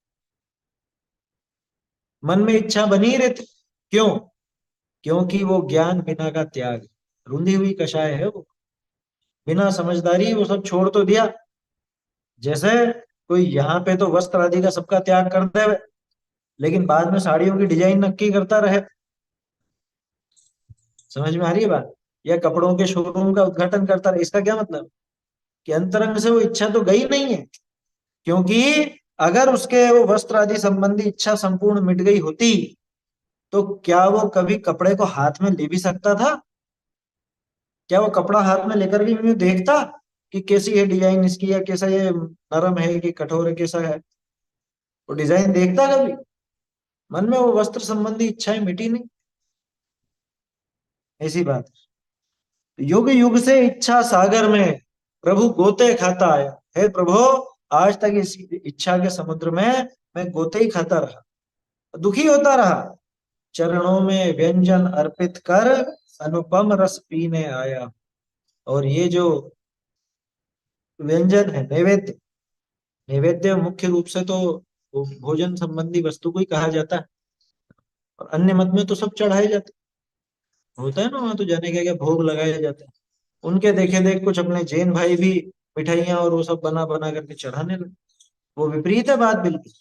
मन में इच्छा बनी ही रहती। क्यों? क्योंकि वो ज्ञान बिना का त्याग है, रूंधी हुई कषाय है वो। बिना समझदारी वो सब छोड़ तो दिया। जैसे कोई यहाँ पे तो वस्त्र आदि का सबका त्याग कर दे, लेकिन बाद में साड़ियों की डिजाइन नक्की करता रहे। समझ में आ रही है बात? या कपड़ों के शोरूम का उद्घाटन करता रहे, इसका क्या मतलब? कि अंतरंग से वो इच्छा तो गई नहीं है। क्योंकि अगर उसके वो वस्त्र आदि संबंधी इच्छा संपूर्ण मिट गई होती तो क्या वो कभी कपड़े को हाथ में ले भी सकता था? क्या वो कपड़ा हाथ में लेकर भी यूं देखता कि कैसी है डिजाइन इसकी, या कैसा ये नरम है कि कठोर है, कैसा है? वो डिजाइन देखता कभी? मन में वो वस्त्र संबंधी इच्छाएं मिटी नहीं। ऐसी बात। युग युग से इच्छा सागर में प्रभु गोते खाता आया। हे प्रभु, आज तक इस इच्छा के समुद्र में मैं गोते ही खाता रहा, दुखी होता रहा। चरणों में व्यंजन अर्पित कर अनुपम रस पीने आया। और ये जो व्यंजन है, नैवेद्य, नैवेद्य मुख्य रूप से तो वो भोजन संबंधी वस्तु को ही कहा जाता है। और अन्य मत में तो सब चढ़ाए जाते होता है ना, वहां तो जाने क्या क्या भोग लगाए जाते हैं। उनके देखे देख कुछ अपने जैन भाई भी मिठाइयाँ और वो सब बना बना करके चढ़ाने लगे। वो विपरीत है बात बिल्कुल।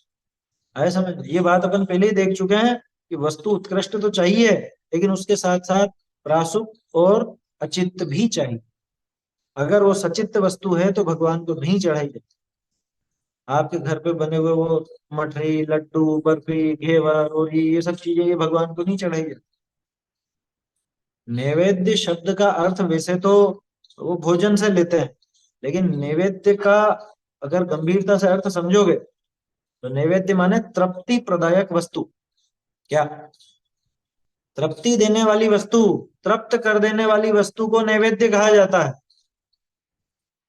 आया समझ में? ये बात अपन पहले ही देख चुके हैं कि वस्तु उत्कृष्ट तो चाहिए, लेकिन उसके साथ साथ प्रासुक और अचित्त भी चाहिए। अगर वो सचित्त वस्तु है तो भगवान को नहीं चढ़ाई जाती। आपके घर पे बने हुए वो मठरी, लड्डू, बर्फी, घेवर और ये सब चीजें ये भगवान को नहीं चढ़ाई जाती। नैवेद्य शब्द का अर्थ वैसे तो वो भोजन से लेते हैं, लेकिन नैवेद्य का अगर गंभीरता से अर्थ समझोगे तो नैवेद्य माने तृप्ति प्रदायक वस्तु। क्या? तृप्ति देने वाली वस्तु, तृप्त कर देने वाली वस्तु को नैवेद्य कहा जाता है।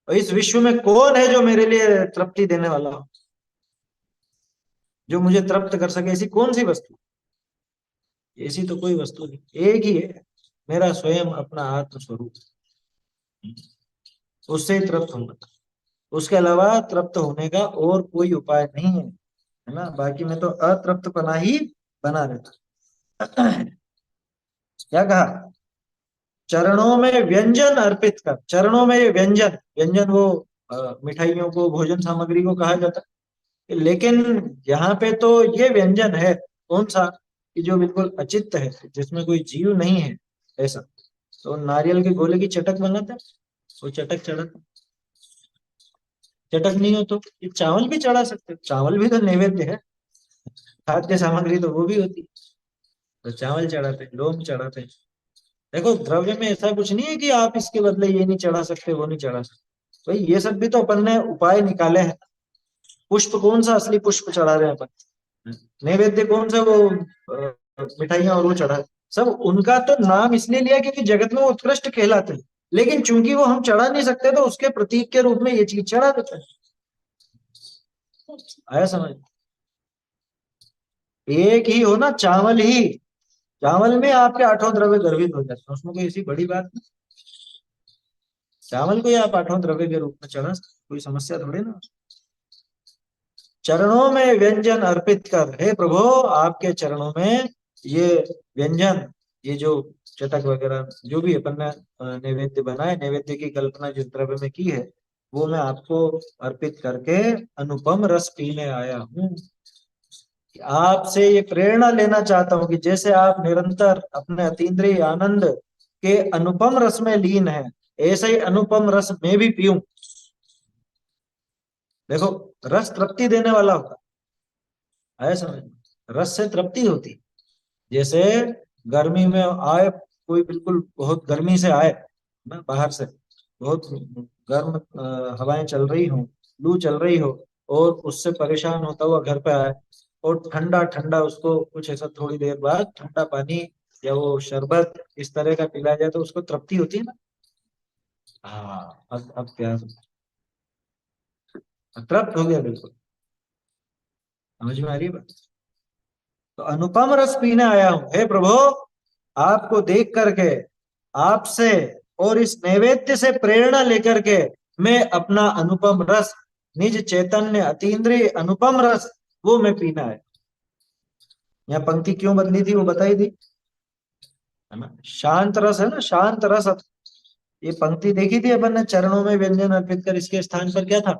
और इस विश्व में कौन है जो मेरे लिए तृप्ति देने वाला हो, जो मुझे तृप्त कर सके? ऐसी कौन सी वस्तु? ऐसी तो कोई वस्तु नहीं, एक ही है, मेरा स्वयं अपना आत्म स्वरूप। उससे ही तृप्त होगा, उसके अलावा तृप्त होने का और कोई उपाय नहीं है ना? बाकी में तो अतृप्तपना ही बना रहता। क्या कहा? चरणों में व्यंजन अर्पित कर। चरणों में ये व्यंजन, व्यंजन वो मिठाइयों को, भोजन सामग्री को कहा जाता है, लेकिन यहाँ पे तो ये व्यंजन है कौन सा, कि जो बिल्कुल अचित्त है, जिसमें कोई जीव नहीं है ऐसा। तो नारियल के गोले की चटक बनाते हैं, वो चटक चढ़ाते, चटक नहीं हो तो ये चावल भी चढ़ा सकते हो, चावल भी तो नैवेद्य है, खाद्य सामग्री तो वो भी होती है। तो चावल चढ़ाते हैं, लोम चढ़ाते हैं। देखो द्रव्य में ऐसा कुछ नहीं है कि आप इसके बदले ये नहीं चढ़ा सकते, वो नहीं चढ़ा सकते। भाई ये सब भी तो अपन ने उपाय निकाले हैं। पुष्प कौन सा असली पुष्प चढ़ा रहे हैं अपन, नैवेद्य कौन सा वो मिठाइयाँ और वो चढ़ा है। सब उनका तो नाम इसलिए लिया क्योंकि जगत में वो उत्कृष्ट कहलाते हैं, लेकिन चूंकि वो हम चढ़ा नहीं सकते तो उसके प्रतीक के रूप में ये चीज चढ़ा देते हैं। आया समझ? एक ही हो ना, चावल ही, चावल में आपके आठों द्रव्य गर्भित हो जाते हैं, उसमें कोई ऐसी बड़ी बात नहीं। चावल को ही आप आठों द्रव्य के रूप में चढ़ा सकते, कोई समस्या थोड़ी ना। चरणों में व्यंजन अर्पित कर, हे प्रभु आपके चरणों में ये व्यंजन, ये जो चटक वगैरह जो भी अपन ने नैवेद्य बनाए, नैवेद्य की कल्पना जिस द्रव्य में की है, वो मैं आपको अर्पित करके अनुपम रस पीने आया हूँ। आपसे ये प्रेरणा लेना चाहता हूँ कि जैसे आप निरंतर अपने अतीन्द्रिय आनंद के अनुपम रस में लीन है, ऐसे ही अनुपम रस मैं भी पीऊं। देखो रस तृप्ति देने वाला होता है, समझ, रस से तृप्ति होती। जैसे गर्मी में आए कोई, बिल्कुल बहुत गर्मी से आए ना, बाहर से बहुत गर्म हवाएं चल रही हो, लू चल रही हो, और उससे परेशान होता हुआ घर पे आए, और ठंडा ठंडा उसको कुछ ऐसा थोड़ी देर बाद ठंडा पानी या वो शरबत इस तरह का पिलाया जाए तो उसको तृप्ति होती है ना। हाँ अब क्या, तृप्त हो गया बिल्कुल। समझ में आ रही है बात? तो अनुपम रस पीने आया हूं, हे प्रभु आपको देख करके, आपसे और इस नैवेद्य से प्रेरणा लेकर के मैं अपना अनुपम रस, निज चैतन्य अतीन्द्रिय अनुपम रस, वो मैं पीना है। यहाँ पंक्ति क्यों बदली थी वो बताई थी, है ना, शांत रस है ना, शांत रस। ये पंक्ति देखी थी अपन ने, चरणों में व्यंजन अर्पित कर, इसके स्थान पर क्या था,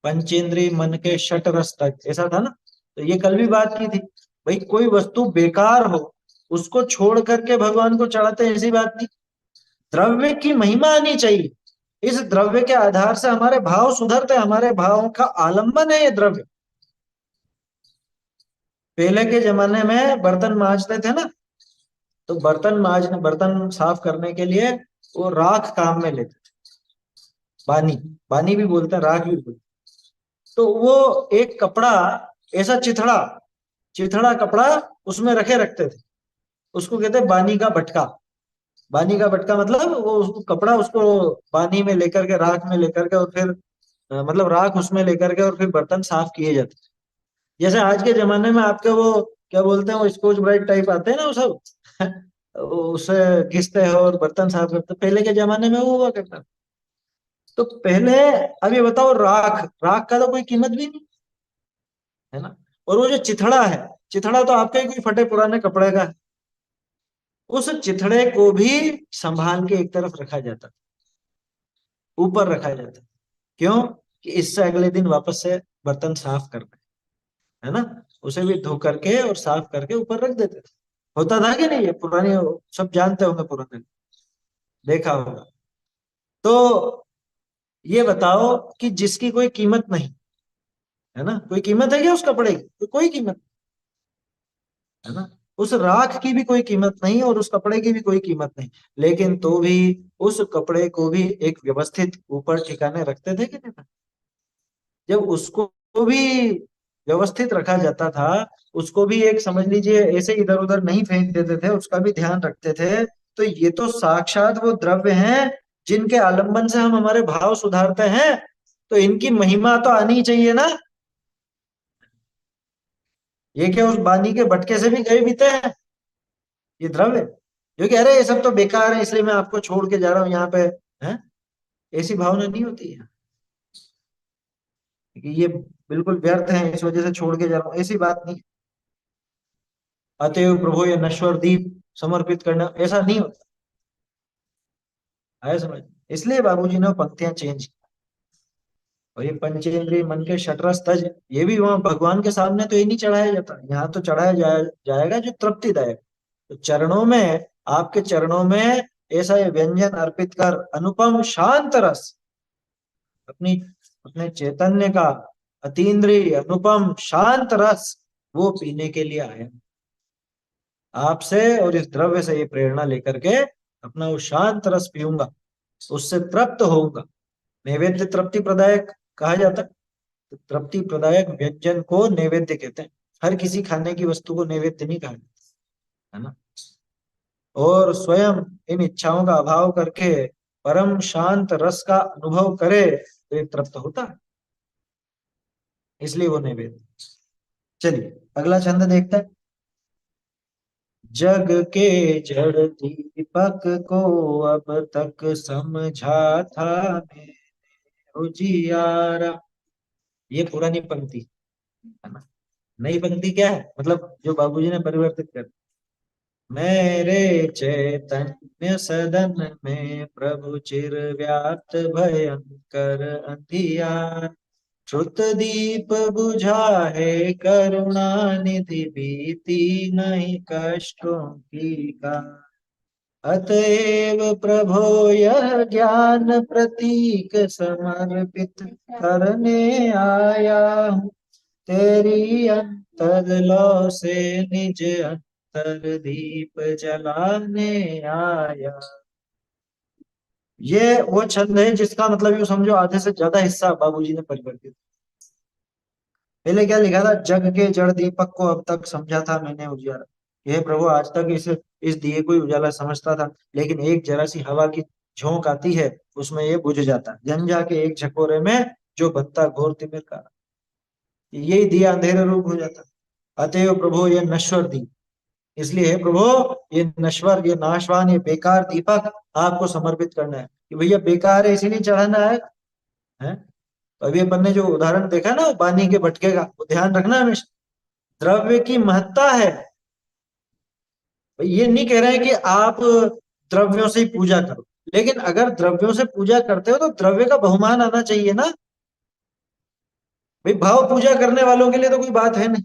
पंचेंद्रिय मन के षट रस तक, ऐसा था ना। तो ये कल भी बात की थी, भाई कोई वस्तु बेकार हो उसको छोड़ करके भगवान को चढ़ाते हैं, ऐसी बात नहीं। द्रव्य की महिमा आनी चाहिए, इस द्रव्य के आधार से हमारे भाव सुधरते हैं, हमारे भावों का आलंबन है ये द्रव्य। पहले के जमाने में बर्तन मांजते थे ना, तो बर्तन साफ करने के लिए वो राख काम में लेते थे, बानी, बानी भी बोलते हैं, राख भी बोलते हैं। तो वो एक कपड़ा ऐसा चिथड़ा चिथड़ा कपड़ा उसमें रखते थे, उसको कहते हैं बानी का भटका। बानी का भटका मतलब वो कपड़ा उसको बानी में लेकर के, राख में लेकर के, और फिर मतलब राख उसमें लेकर के और फिर बर्तन साफ किए जाते। जैसे आज के जमाने में आपके वो क्या बोलते हैं, वो स्कॉच ब्राइट टाइप आते हैं ना, वो सब उससे घिसते हैं और बर्तन साफ करते, पहले के जमाने में वो हुआ करता। तो पहले, अब ये बताओ, राख राख का तो कोई कीमत भी नहीं, है ना। और वो जो चिथड़ा है, चिथड़ा तो आपके कोई फटे पुराने कपड़े का है, उस चिथड़े को भी संभाल के एक तरफ रखा जाता, ऊपर रखा जाता। क्यों? कि इससे अगले दिन वापस से बर्तन साफ करना है ना, उसे भी धो करके और साफ करके ऊपर रख देते थे। होता था कि नहीं, ये पुरानी सब जानते होंगे, पुराने देखा होगा। तो ये बताओ कि जिसकी कोई कीमत नहीं, है ना, कोई कीमत है क्या उस कपड़े की? तो कोई कीमत, है ना, उस राख की भी कोई कीमत नहीं और उस कपड़े की भी कोई कीमत नहीं, लेकिन तो भी उस कपड़े को भी एक व्यवस्थित ऊपर ठिकाने रखते थे कि नहीं? जब उसको भी व्यवस्थित रखा जाता था, उसको भी एक समझ लीजिए ऐसे इधर उधर नहीं फेंक देते थे, उसका भी ध्यान रखते थे। तो ये तो साक्षात वो द्रव्य हैं जिनके आलंबन से हम हमारे भाव सुधारते हैं, तो इनकी महिमा तो आनी चाहिए ना। ये क्या उस बानी के भटके से भी गए बीते हैं ये द्रव्य, जो कह रहे हैं ये सब तो बेकार है इसलिए मैं आपको छोड़ के जा रहा हूं यहाँ पे, है? ऐसी भावना नहीं होती है कि ये बिल्कुल व्यर्थ है इस वजह से छोड़ के जा रहा हूं, ऐसी बात नहीं। अतएव प्रभु ये नश्वर दीप समर्पित करना, ऐसा नहीं होता है, समझ। इसलिए बाबूजी ने वो पंक्तियां चेंज की। और ये पंचेंद्रिय मन के षटरस तज, ये भी वहां भगवान के सामने तो ये नहीं चढ़ाया जाता, यहाँ तो जाएगा जो तृप्तिदायक। तो चरणों में, आपके चरणों में ऐसा ये व्यंजन अर्पित कर अनुपम शांत रस, अपनी अपने चैतन्य का अतीन्द्रिय अनुपम शांत रस वो पीने के लिए आए आपसे, और इस द्रव्य से ये प्रेरणा लेकर के अपना वो शांत रस पीऊंगा, उससे तृप्त होऊंगा। नैवेद्य तृप्ति प्रदायक कहा जाता है। तो तृप्ति प्रदायक व्यंजन को नैवेद्य कहते हैं। हर किसी खाने की वस्तु को नैवेद्य नहीं कहा जाता, है ना। और स्वयं इन इच्छाओं का अभाव करके परम शांत रस का अनुभव करे तो ये तृप्त होता है, इसलिए वो नैवेद्य। चलिए अगला छंद देखते हैं। जग के जड़ दीपक को अब तक समझा था मैंने उजियारा। ये पुरानी पंक्ति है ना। नई पंक्ति क्या है, मतलब जो बाबूजी ने परिवर्तित कर, मेरे चैतन्य सदन में प्रभु चिर व्याप्त भयंकर अंधियार, श्रुत दीप बुझा है करुणा निधि बीती नहीं कष्टों की का, अतएव प्रभो यह ज्ञान प्रतीक समर्पित करने आया हूँ, तेरी अंतर लौ से निज अंतर दीप जलाने आया। ये वो छंद है जिसका मतलब यूं समझो आधे से ज्यादा हिस्सा बाबूजी ने परिवर्तित। पहले क्या लिखा था, जग के जड़ दीपक को अब तक समझा था मैंने उजियारा। यह प्रभु आज तक इस दिए को ही उजाला समझता था, लेकिन एक जरा सी हवा की झोंक आती है उसमें ये बुझ जाता, झंझा के एक झकोरे में जो बनता घोर तिमिर का, यही दिया अंधेरे रूप हो जाता। अतएव प्रभु ये नश्वर दी, इसलिए हे प्रभु ये नश्वर, ये नाशवान, ये बेकार दीपक आपको समर्पित करना है। कि भैया बेकार है इसीलिए चढ़ाना है? तो अभी अपन ने जो उदाहरण देखा ना बानी के भटके का, वो ध्यान रखना हमेशा, द्रव्य की महत्ता है। ये नहीं कह रहे हैं कि आप द्रव्यों से ही पूजा करो, लेकिन अगर द्रव्यों से पूजा करते हो तो द्रव्य का बहुमान आना चाहिए ना भाई। भाव पूजा करने वालों के लिए तो कोई बात है नहीं,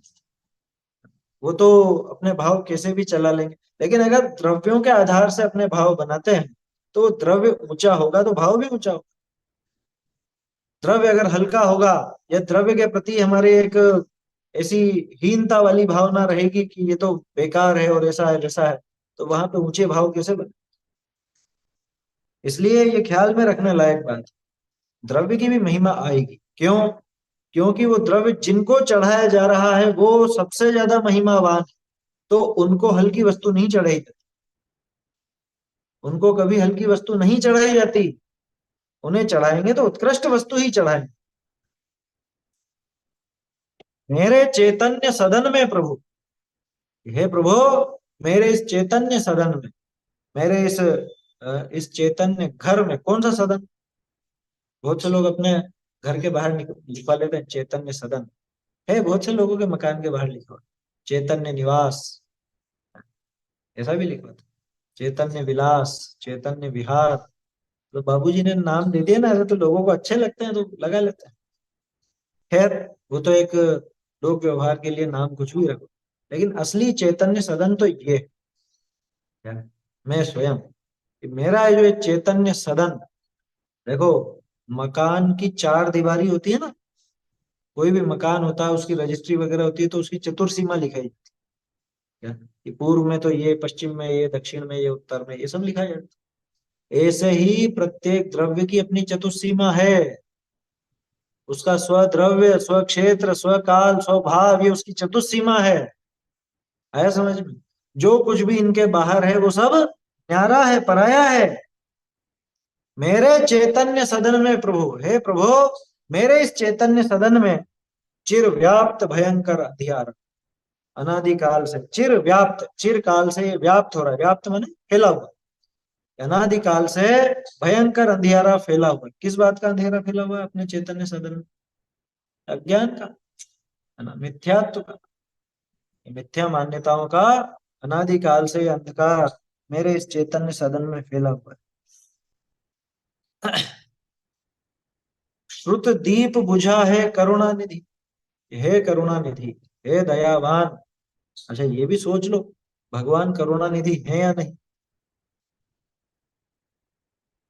वो तो अपने भाव कैसे भी चला लेंगे। लेकिन अगर द्रव्यों के आधार से अपने भाव बनाते हैं तो द्रव्य ऊंचा होगा तो भाव भी ऊंचा होगा। द्रव्य अगर हल्का होगा या द्रव्य के प्रति हमारे एक ऐसी हीनता वाली भावना रहेगी कि ये तो बेकार है और ऐसा है वैसा है, तो वहां पे ऊंचे भाव कैसे बने। इसलिए ये ख्याल में रखने लायक बात, द्रव्य की भी महिमा आएगी। क्यों? क्योंकि वो द्रव्य जिनको चढ़ाया जा रहा है वो सबसे ज्यादा महिमावान है, तो उनको हल्की वस्तु नहीं चढ़ाई जाती, उनको कभी हल्की वस्तु नहीं चढ़ाई जाती। उन्हें चढ़ाएंगे तो उत्कृष्ट वस्तु ही चढ़ाएंगे। मेरे चैतन्य सदन में प्रभु, हे प्रभु मेरे इस चैतन्य सदन में, मेरे इस चैतन्य घर में। कौन सा सदन? बहुत से लोग अपने घर के बाहर लिखवा लेते हैं चैतन्य सदन है, बहुत से लोगों के मकान के बाहर लिखा हुआ चैतन्य निवास, ऐसा भी लिखा था चैतन्य विलास, चैतन्य विहार। तो बाबूजी ने नाम दे दिया ना, तो लोगों को अच्छे लगते हैं तो लगा लेते हैं। खैर वो तो एक लोक व्यवहार के लिए नाम कुछ भी रखो, लेकिन असली चैतन्य सदन तो ये है, मैं स्वयं, मेरा जो चैतन्य सदन। देखो मकान की चार दीवारी होती है ना, कोई भी मकान होता है उसकी रजिस्ट्री वगैरह होती है तो उसकी चतुर्सीमा लिखाई जाती है, कि पूर्व में तो ये, पश्चिम में ये, दक्षिण में ये, उत्तर में ये सब लिखा जाता है। ऐसे ही प्रत्येक द्रव्य की अपनी चतुर्सीमा है, उसका स्वद्रव्य, स्वक्षेत्र, स्वकाल, स्वभाव, ये उसकी चतुर्सीमा है। आया समझ में? जो कुछ भी इनके बाहर है वो सब न्यारा है, पराया है। मेरे चैतन्य सदन में प्रभु, हे प्रभु मेरे इस चैतन्य सदन में चिर व्याप्त भयंकर अंधियारा, अनादिकाल से चिर व्याप्त, चिर काल से व्याप्त हो रहा है, व्याप्त माने फैला हुआ, अनादिकाल से भयंकर अंधियारा फैला हुआ। किस बात का अंधेरा फैला हुआ है अपने चैतन्य सदन में? अज्ञान का, है ना, मिथ्यात्व का, मिथ्या मान्यताओं का अनादिकाल से ये अंधकार मेरे इस चैतन्य सदन में फैला हुआ है। श्रुत दीप बुझा है करुणा निधि, हे करुणा निधि, हे दयावान। अच्छा ये भी सोच लो, भगवान करुणा निधि है या नहीं?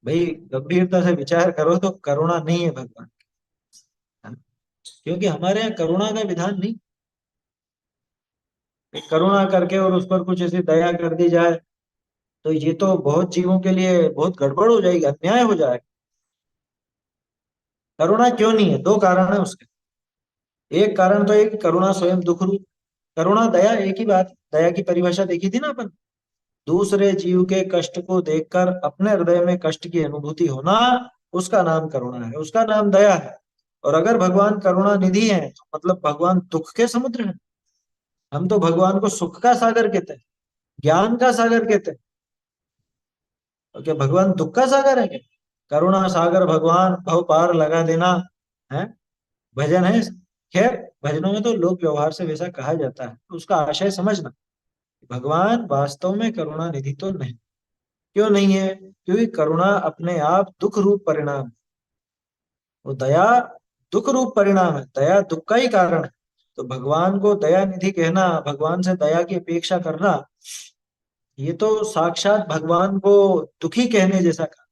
भाई गंभीरता से विचार करो तो करुणा नहीं है भगवान, है ना? क्योंकि हमारे यहाँ करुणा का विधान नहीं। करुणा करके और उस पर कुछ ऐसी दया कर दी जाए तो ये तो बहुत जीवों के लिए बहुत गड़बड़ हो जाएगी, अन्याय हो जाएगा। करुणा क्यों नहीं है? दो कारण है उसके। एक कारण तो एक करुणा स्वयं दुख रूप, करुणा दया एक ही बात। दया की परिभाषा देखी थी ना अपन, दूसरे जीव के कष्ट को देखकर अपने हृदय में कष्ट की अनुभूति होना, उसका नाम करुणा है, उसका नाम दया है। और अगर भगवान करुणा निधि है तो मतलब भगवान दुख के समुद्र है। हम तो भगवान को सुख का सागर कहते हैं, ज्ञान का सागर कहते हैं। तो क्या भगवान दुख का सागर है क्या? करुणा सागर भगवान, भव पार लगा देना, है भजन है। खैर भजनों में तो लोक व्यवहार से वैसा कहा जाता है, तो उसका आशय समझना। भगवान वास्तव में करुणा निधि तो नहीं। क्यों नहीं है? क्योंकि करुणा अपने आप दुख रूप परिणाम है, वो दया दुख रूप परिणाम है, दया दुख का ही कारण है। तो भगवान को दया निधि कहना, भगवान से दया की अपेक्षा करना, ये तो साक्षात भगवान को दुखी कहने जैसा कहा।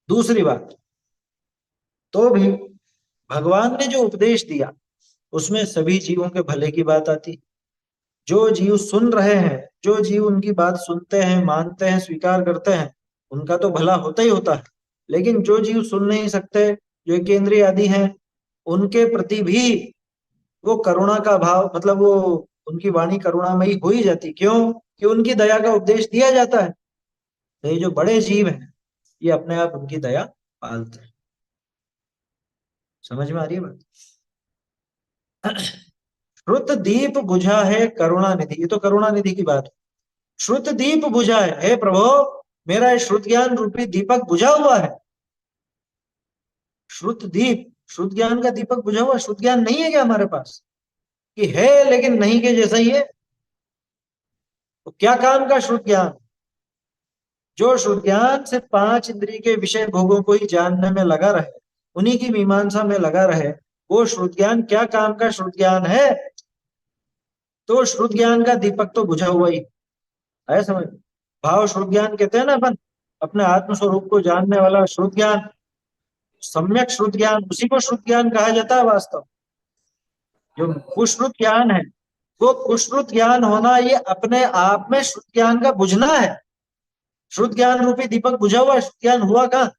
दूसरी बात, तो भी भगवान ने जो उपदेश दिया उसमें सभी जीवों के भले की बात आती। जो जीव सुन रहे हैं, जो जीव उनकी बात सुनते हैं, मानते हैं, स्वीकार करते हैं, उनका तो भला होता ही होता है। लेकिन जो जीव सुन नहीं सकते, जो केंद्रीय आदि हैं, उनके प्रति भी वो करुणा का भाव, मतलब वो उनकी वाणी करुणामयी हो ही जाती। क्यों? कि उनकी दया का उपदेश दिया जाता है। तो ये जो बड़े जीव हैं, ये अपने आप उनकी दया पालते हैं। समझ में आ रही है बात? श्रुत दीप बुझा है करुणा निधि, ये तो करुणा निधि की बात है। श्रुत दीप बुझा है, हे प्रभु मेरा ये श्रुत ज्ञान रूपी दीपक बुझा हुआ है। श्रुत दीप, श्रुत ज्ञान का दीपक बुझा हुआ। श्रुत ज्ञान नहीं है क्या हमारे पास? कि है लेकिन नहीं के जैसा ही है। तो क्या काम का श्रुत ज्ञान? जो श्रुत ज्ञान से पांच इंद्रिय के विषय भोगों को ही जानने में लगा रहे, उन्हीं की मीमांसा में लगा रहे, वो श्रुत ज्ञान क्या काम का श्रुत ज्ञान है? तो श्रुत ज्ञान का दीपक तो बुझा हुआ ही है। समझ? भाव श्रुत ज्ञान कहते हैं ना अपन, अपने आत्म स्वरूप को जानने वाला श्रुत ज्ञान, सम्यक श्रुत ज्ञान, उसी को श्रुत ज्ञान कहा जाता है। वास्तव जो कुश्रुत ज्ञान है, वो कुश्रुत ज्ञान होना, ये अपने आप में श्रुत ज्ञान का बुझना है। श्रुत ज्ञान रूपी दीपक बुझा हुआ, श्रुत ज्ञान हुआ कहाँ?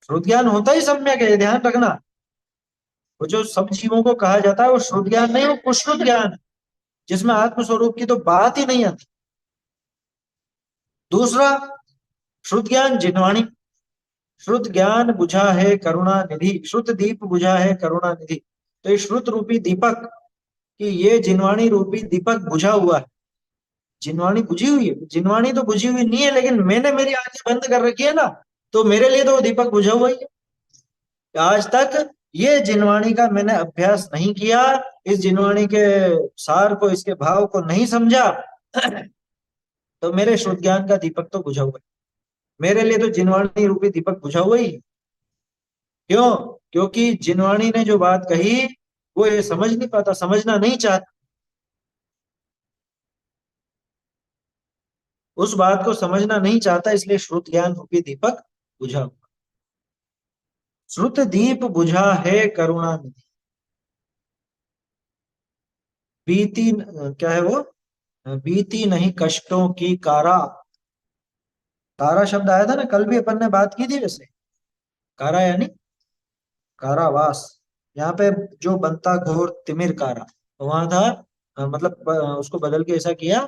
श्रुत ज्ञान होता ही सम्यक है, ध्यान रखना। वो जो सब जीवों को कहा जाता है वो श्रुत ज्ञान नहीं, वो कुश्रुत ज्ञान है, जिसमें आत्म स्वरूप की तो बात ही नहीं आती। दूसरा, श्रुत ज्ञान जिनवाणी। श्रुत ज्ञान बुझा है करुणा निधि, श्रुत दीप बुझा है करुणा निधि। तो ये श्रुत रूपी दीपक, कि ये जिनवाणी रूपी दीपक बुझा हुआ है। जिनवाणी बुझी हुई है? जिनवाणी तो बुझी हुई नहीं है, लेकिन मैंने मेरी आंखें बंद कर रखी है ना, तो मेरे लिए तो वो दीपक बुझा हुआ ही है। आज तक ये जिनवाणी का मैंने अभ्यास नहीं किया, इस जिनवाणी के सार को, इसके भाव को नहीं समझा, तो मेरे श्रुत ज्ञान का दीपक तो बुझा हुआ है। मेरे लिए तो जिनवाणी रूपी दीपक बुझा हुआ ही है। क्यों? क्योंकि जिनवाणी ने जो बात कही वो ये समझ नहीं पाता, समझना नहीं चाहता, उस बात को समझना नहीं चाहता, इसलिए श्रुत ज्ञान रूपी दीपक बुझा हुआ। श्रुत दीप बुझा है करुणा निधि, बीती क्या है वो? बीती नहीं कष्टों की कारा। कारा शब्द आया था ना, कल भी अपन ने बात की थी वैसे। कारा यानी कारावास। यहाँ पे जो बनता घोर तिमिर कारा, तो वहां था मतलब उसको बदल के ऐसा किया,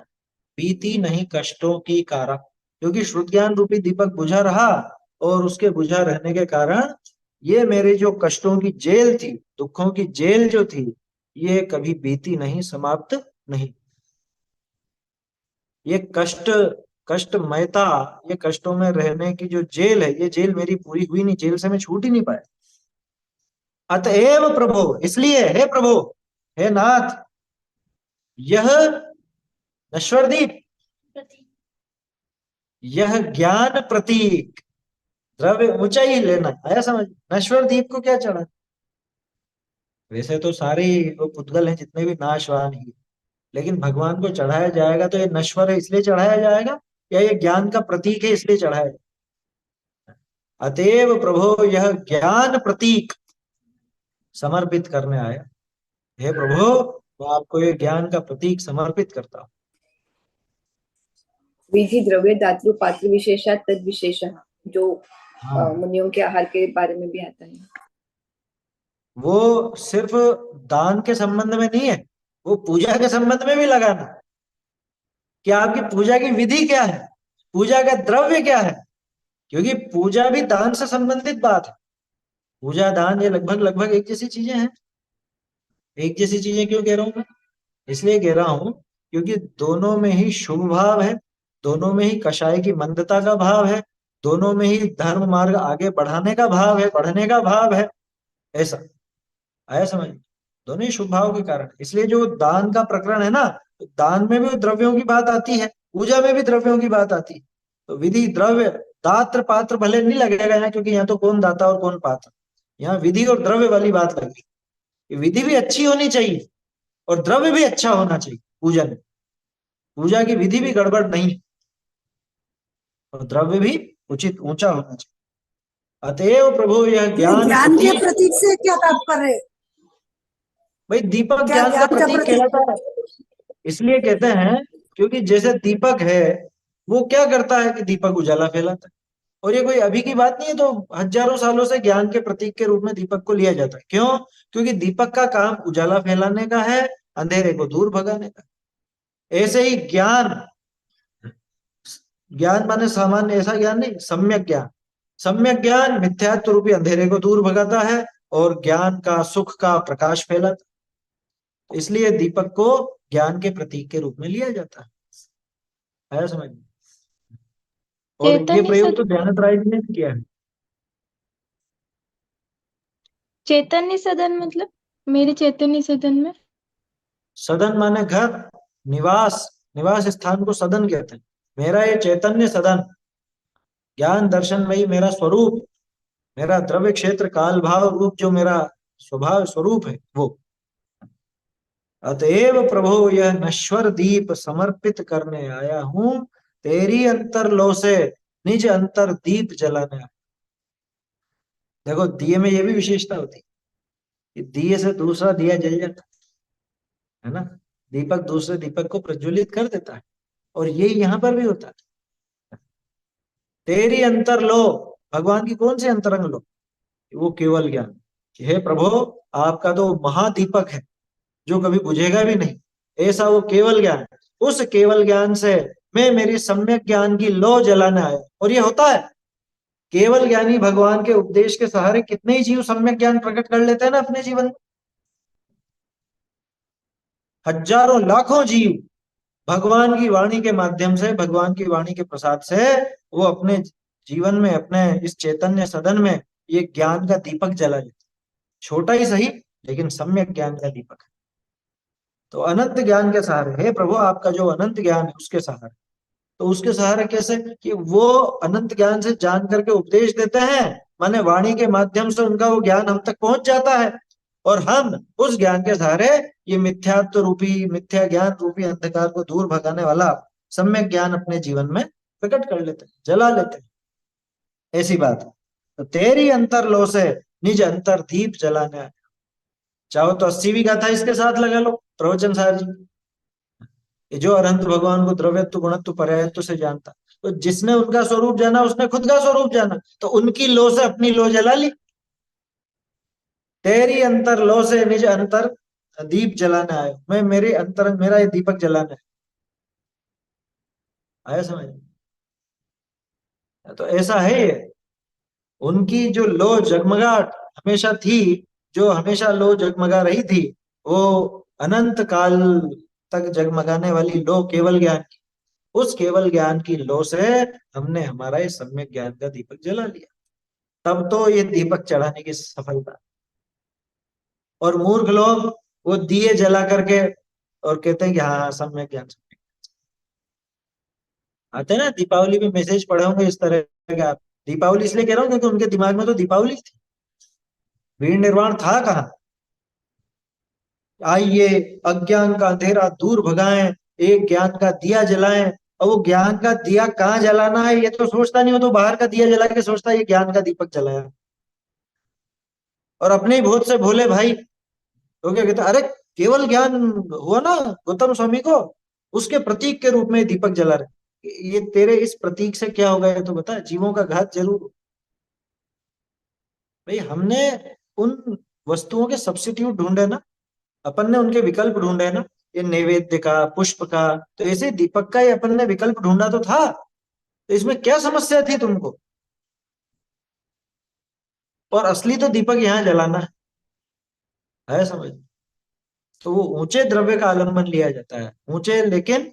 बीती नहीं कष्टों की कारा। क्योंकि श्रुत ज्ञान रूपी दीपक बुझा रहा, और उसके बुझा रहने के कारण ये मेरे जो कष्टों की जेल थी, दुखों की जेल जो थी, ये कभी बीती नहीं, समाप्त नहीं। ये कष्ट, कष्टमयता, ये कष्टों में रहने की जो जेल है, ये जेल मेरी पूरी हुई नहीं, जेल से मैं छूट ही नहीं पाया। अतएव प्रभु, इसलिए हे प्रभु, हे नाथ, यह नश्वर दीप, यह ज्ञान प्रतीक। द्रव्य ऊंचाई लेना, आया समझ? नश्वर दीप को क्या चढ़ा? वैसे तो सारे ही वो पुद्गल हैं जितने भी नाशवान ही, लेकिन भगवान को चढ़ाया जाएगा तो ये नश्वर है इसलिए चढ़ाया जाएगा, या ये ज्ञान का प्रतीक है इसलिए चढ़ाया जाएगा? अतएव प्रभो यह ज्ञान प्रतीक समर्पित करने आया। हे प्रभु, मैं आपको ये ज्ञान का प्रतीक समर्पित करता हूँ। विधि द्रव्य दातृ पात्र विशेषा तद विशेष, जो हाँ, मुनियों के आहार के बारे में भी आता है। वो सिर्फ दान के संबंध में नहीं है, वो पूजा के संबंध में भी लगाना कि आपकी पूजा की विधि क्या है, पूजा का द्रव्य क्या है, क्योंकि पूजा भी दान से संबंधित बात है। पूजा दान ये लगभग लगभग एक जैसी चीजें हैं। एक जैसी चीजें क्यों कह रहा हूं मैं? इसलिए कह रहा हूं क्योंकि दोनों में ही शुभ भाव है, दोनों में ही कषाय की मंदता का भाव है, दोनों में ही धर्म मार्ग आगे बढ़ाने का भाव है, बढ़ने का भाव है। ऐसा आया समझ? दोनों ही शुभ भाव के कारण, इसलिए जो दान का प्रकरण है ना, तो दान में भी द्रव्यों की बात आती है, पूजा में भी द्रव्यों की बात आती है। तो विधि द्रव्य दात्र पात्र भले नहीं लगेगा यहाँ, क्योंकि यहाँ तो कौन दाता और कौन पात्र, यहाँ विधि और द्रव्य वाली बात लगेगी। विधि भी अच्छी होनी चाहिए और द्रव्य भी अच्छा होना चाहिए पूजा में। पूजा की विधि भी गड़बड़ नहीं है और द्रव्य भी उचित ऊंचा होना चाहिए। अतएव प्रभु यह ये ज्ञान ज्ञान के प्रतीक, प्रतीक से क्या तात्पर्य है? भाई दीपक क्या ज्ञान का ज्ञान का प्रतीक प्रतीक? कहलाता है, इसलिए कहते हैं क्योंकि जैसे दीपक है, वो क्या करता है कि दीपक उजाला फैलाता है। और ये कोई अभी की बात नहीं है, तो हजारों सालों से ज्ञान के प्रतीक के रूप में दीपक को लिया जाता है। क्यों? क्योंकि दीपक का काम उजाला फैलाने का है, अंधेरे को दूर भगाने का। ऐसे ही ज्ञान, ज्ञान माने सामान्य ऐसा ज्ञान नहीं, सम्यक ज्ञान। सम्यक ज्ञान मिथ्यात्व रूपी अंधेरे को दूर भगाता है और ज्ञान का सुख का प्रकाश फैलाता है। इसलिए दीपक को ज्ञान के प्रतीक के रूप में लिया जाता है। आया समझ में? और ये चैतन्य प्रयोग तो सदन, ध्यान राय जी ने भी किया है। चैतन्य सदन मतलब मेरे चैतन्य सदन में। सदन माने घर, निवास, निवास स्थान को सदन कहते हैं। मेरा ये चैतन्य सदन, ज्ञान दर्शन वही मेरा स्वरूप, मेरा द्रव्य क्षेत्र काल भाव रूप जो मेरा स्वभाव स्वरूप है वो। अतएव प्रभु यह नश्वर दीप समर्पित करने आया हूं, तेरी अंतरलो से निज अंतर दीप जलाने आया। देखो दिए में ये भी विशेषता होती है कि दिए से दूसरा दिया जल जाता है ना, दीपक दूसरे दीपक को प्रज्वलित कर देता है, और ये यहाँ पर भी होता है। तेरी अंतर लो, भगवान की कौन सी अंतरंग लो? वो केवल ज्ञान। हे प्रभु, आपका तो महादीपक है जो कभी बुझेगा भी नहीं, ऐसा वो केवल ज्ञान। उस केवल ज्ञान से मैं मेरी सम्यक ज्ञान की लो जलाने आया। और ये होता है, केवल ज्ञानी भगवान के उपदेश के सहारे कितने ही जीव सम्यक ज्ञान प्रकट कर लेते हैं ना अपने जीवन में। हजारों लाखों जीव भगवान की वाणी के माध्यम से, भगवान की वाणी के प्रसाद से वो अपने जीवन में, अपने इस चैतन्य सदन में ये ज्ञान का दीपक जला लेते। छोटा ही सही, लेकिन सम्यक ज्ञान का दीपक है। तो अनंत ज्ञान के सहारे, हे प्रभु आपका जो अनंत ज्ञान है उसके सहारे। तो उसके सहारे कैसे? कि वो अनंत ज्ञान से जान करके उपदेश देते हैं, माने वाणी के माध्यम से उनका वो ज्ञान हम तक पहुंच जाता है, और हम उस ज्ञान के सहारे ये मिथ्यात्व रूपी, मिथ्या ज्ञान रूपी अंधकार को दूर भगाने वाला सम्यक ज्ञान अपने जीवन में प्रकट कर लेते हैं, जला लेते हैं। ऐसी बात है। तो तेरी अंतरलो से निज अंतर दीप जलाने आया। चाहो तो 80वीं गाथा इसके साथ लगा लो, प्रवचन सार जी। ये जो अनंत भगवान को द्रव्यत्व गुणत्व पर्यायत्व से जानता, तो जिसने उनका स्वरूप जाना उसने खुद का स्वरूप जाना, तो उनकी लो से अपनी लो जला ली। तेरी अंतर लो से निज अंतर दीप जलाने आयो, मैं मेरे अंतर, मेरा ये दीपक जलाना है। आया समझ? तो ऐसा है ये, उनकी जो लो जगमगाट हमेशा थी, जो हमेशा लो जगमगा रही थी, वो अनंत काल तक जगमगाने वाली लो केवल ज्ञान की, उस केवल ज्ञान की लो से हमने हमारा ये सम्यक ज्ञान का दीपक जला लिया। तब तो ये दीपक चढ़ाने की सफलता। और मूर्ख लोग वो दिए जला करके और कहते हैं कि हाँ सम्यक ज्ञान, सम्यक। आते हैं ना दीपावली में मैसेज पढ़े होंगे इस तरह के आप। दीपावली इसलिए कह रहा हूँ क्योंकि उनके दिमाग में तो दीपावली थी, भीड़ निर्वाण था कहाँ। आइए अज्ञान का अंधेरा दूर भगाएं, एक ज्ञान का दिया जलाएं। और वो ज्ञान का दिया कहाँ जलाना है ये तो सोचता नहीं, हो तो बाहर का दिया जला के सोचता है ये ज्ञान का दीपक जलाया। और अपने ही भोत से भोले भाई तो क्या कहते हैं, अरे केवल ज्ञान हुआ ना गौतम स्वामी को, उसके प्रतीक के रूप में दीपक जला रहे। ये तेरे इस प्रतीक से क्या होगा ये तो बता, जीवों का घात जरूर हो। भाई हमने उन वस्तुओं के सब्स्टिट्यूट ढूंढे ना, अपन ने उनके विकल्प ढूंढे ना, ये नैवेद्य का, पुष्प का, तो ऐसे दीपक का ही अपन ने विकल्प ढूंढा तो था। तो इसमें क्या समस्या थी तुमको? और असली तो दीपक यहाँ जलाना है समझ। तो वो ऊंचे द्रव्य का आलंबन लिया जाता है, ऊंचे लेकिन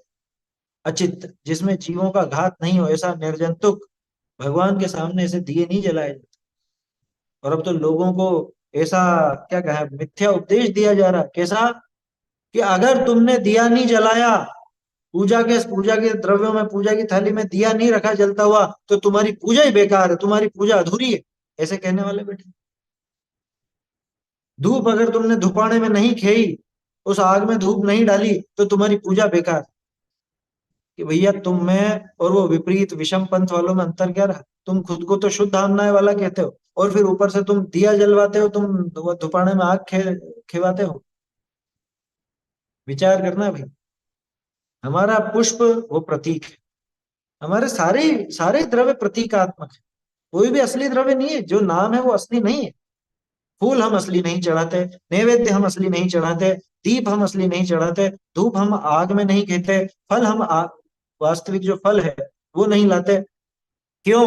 अचित्त, जिसमें जीवों का घात नहीं हो, ऐसा निर्जंतुक भगवान के सामने ऐसे दिए नहीं जलाए जाते। और अब तो लोगों को ऐसा क्या कहा, मिथ्या उपदेश दिया जा रहा है। कैसा? कि अगर तुमने दिया नहीं जलाया, पूजा के द्रव्यों में, पूजा की थाली में दिया नहीं रखा जलता हुआ, तो तुम्हारी पूजा ही बेकार है, तुम्हारी पूजा अधूरी है, ऐसे कहने वाले बैठे। धूप अगर तुमने धुपाने में नहीं खेई, उस आग में धूप नहीं डाली, तो तुम्हारी पूजा बेकार। कि भैया तुम में और वो विपरीत विषम पंथ वालों में अंतर क्या रहा? तुम खुद को तो शुद्ध आमनाय वाला कहते हो, और फिर ऊपर से तुम दिया जलवाते हो, तुम धुपाने में आग खिवाते हो। विचार करना भाई। हमारा पुष्प वो प्रतीक है, हमारे सारे सारे द्रव्य प्रतीकात्मक है। कोई भी असली द्रव्य नहीं है, जो नाम है वो असली नहीं है। फूल हम असली नहीं चढ़ाते, नैवेद्य हम असली नहीं चढ़ाते, दीप हम असली नहीं चढ़ाते, धूप हम आग में नहीं खेते, फल हम वास्तविक जो फल है वो नहीं लाते। क्यों?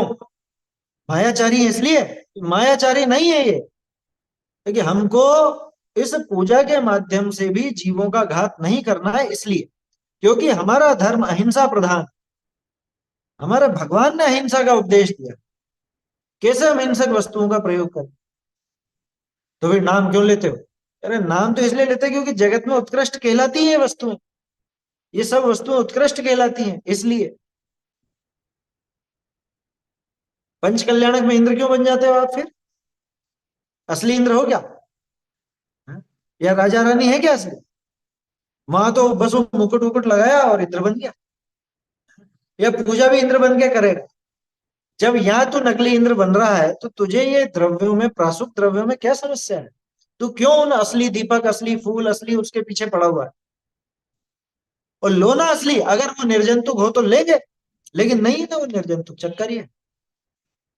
मायाचारी है इसलिए? मायाचारी नहीं है ये, क्योंकि हमको इस पूजा के माध्यम से भी जीवों का घात नहीं करना है, इसलिए क्योंकि हमारा धर्म अहिंसा प्रधान। हमारे भगवान ने अहिंसा का उपदेश दिया, कैसे हम हिंसक वस्तुओं का प्रयोग करें। तो फिर नाम क्यों लेते हो? अरे नाम तो इसलिए लेते हैं क्योंकि जगत में उत्कृष्ट कहलाती है वस्तुएं, ये सब वस्तुएं उत्कृष्ट कहलाती हैं इसलिए। पंच कल्याणक में इंद्र क्यों बन जाते हो आप फिर? असली इंद्र हो क्या? हाँ? या राजा रानी है क्या असली? वहां तो बस वो मुकुट वुकुट लगाया और इंद्र बन गया, या पूजा भी इंद्र बन के करेगा। जब यहाँ तू नकली इंद्र बन रहा है तो तुझे ये द्रव्यों में, प्रासुक द्रव्यों में क्या समस्या है? तू क्यों उन असली दीपक, असली फूल, असली उसके पीछे पड़ा हुआ है? और लो ना असली, अगर वो निर्जंतुक हो तो लेंगे, लेकिन नहीं है तो वो निर्जंतुक चक्कर ही है,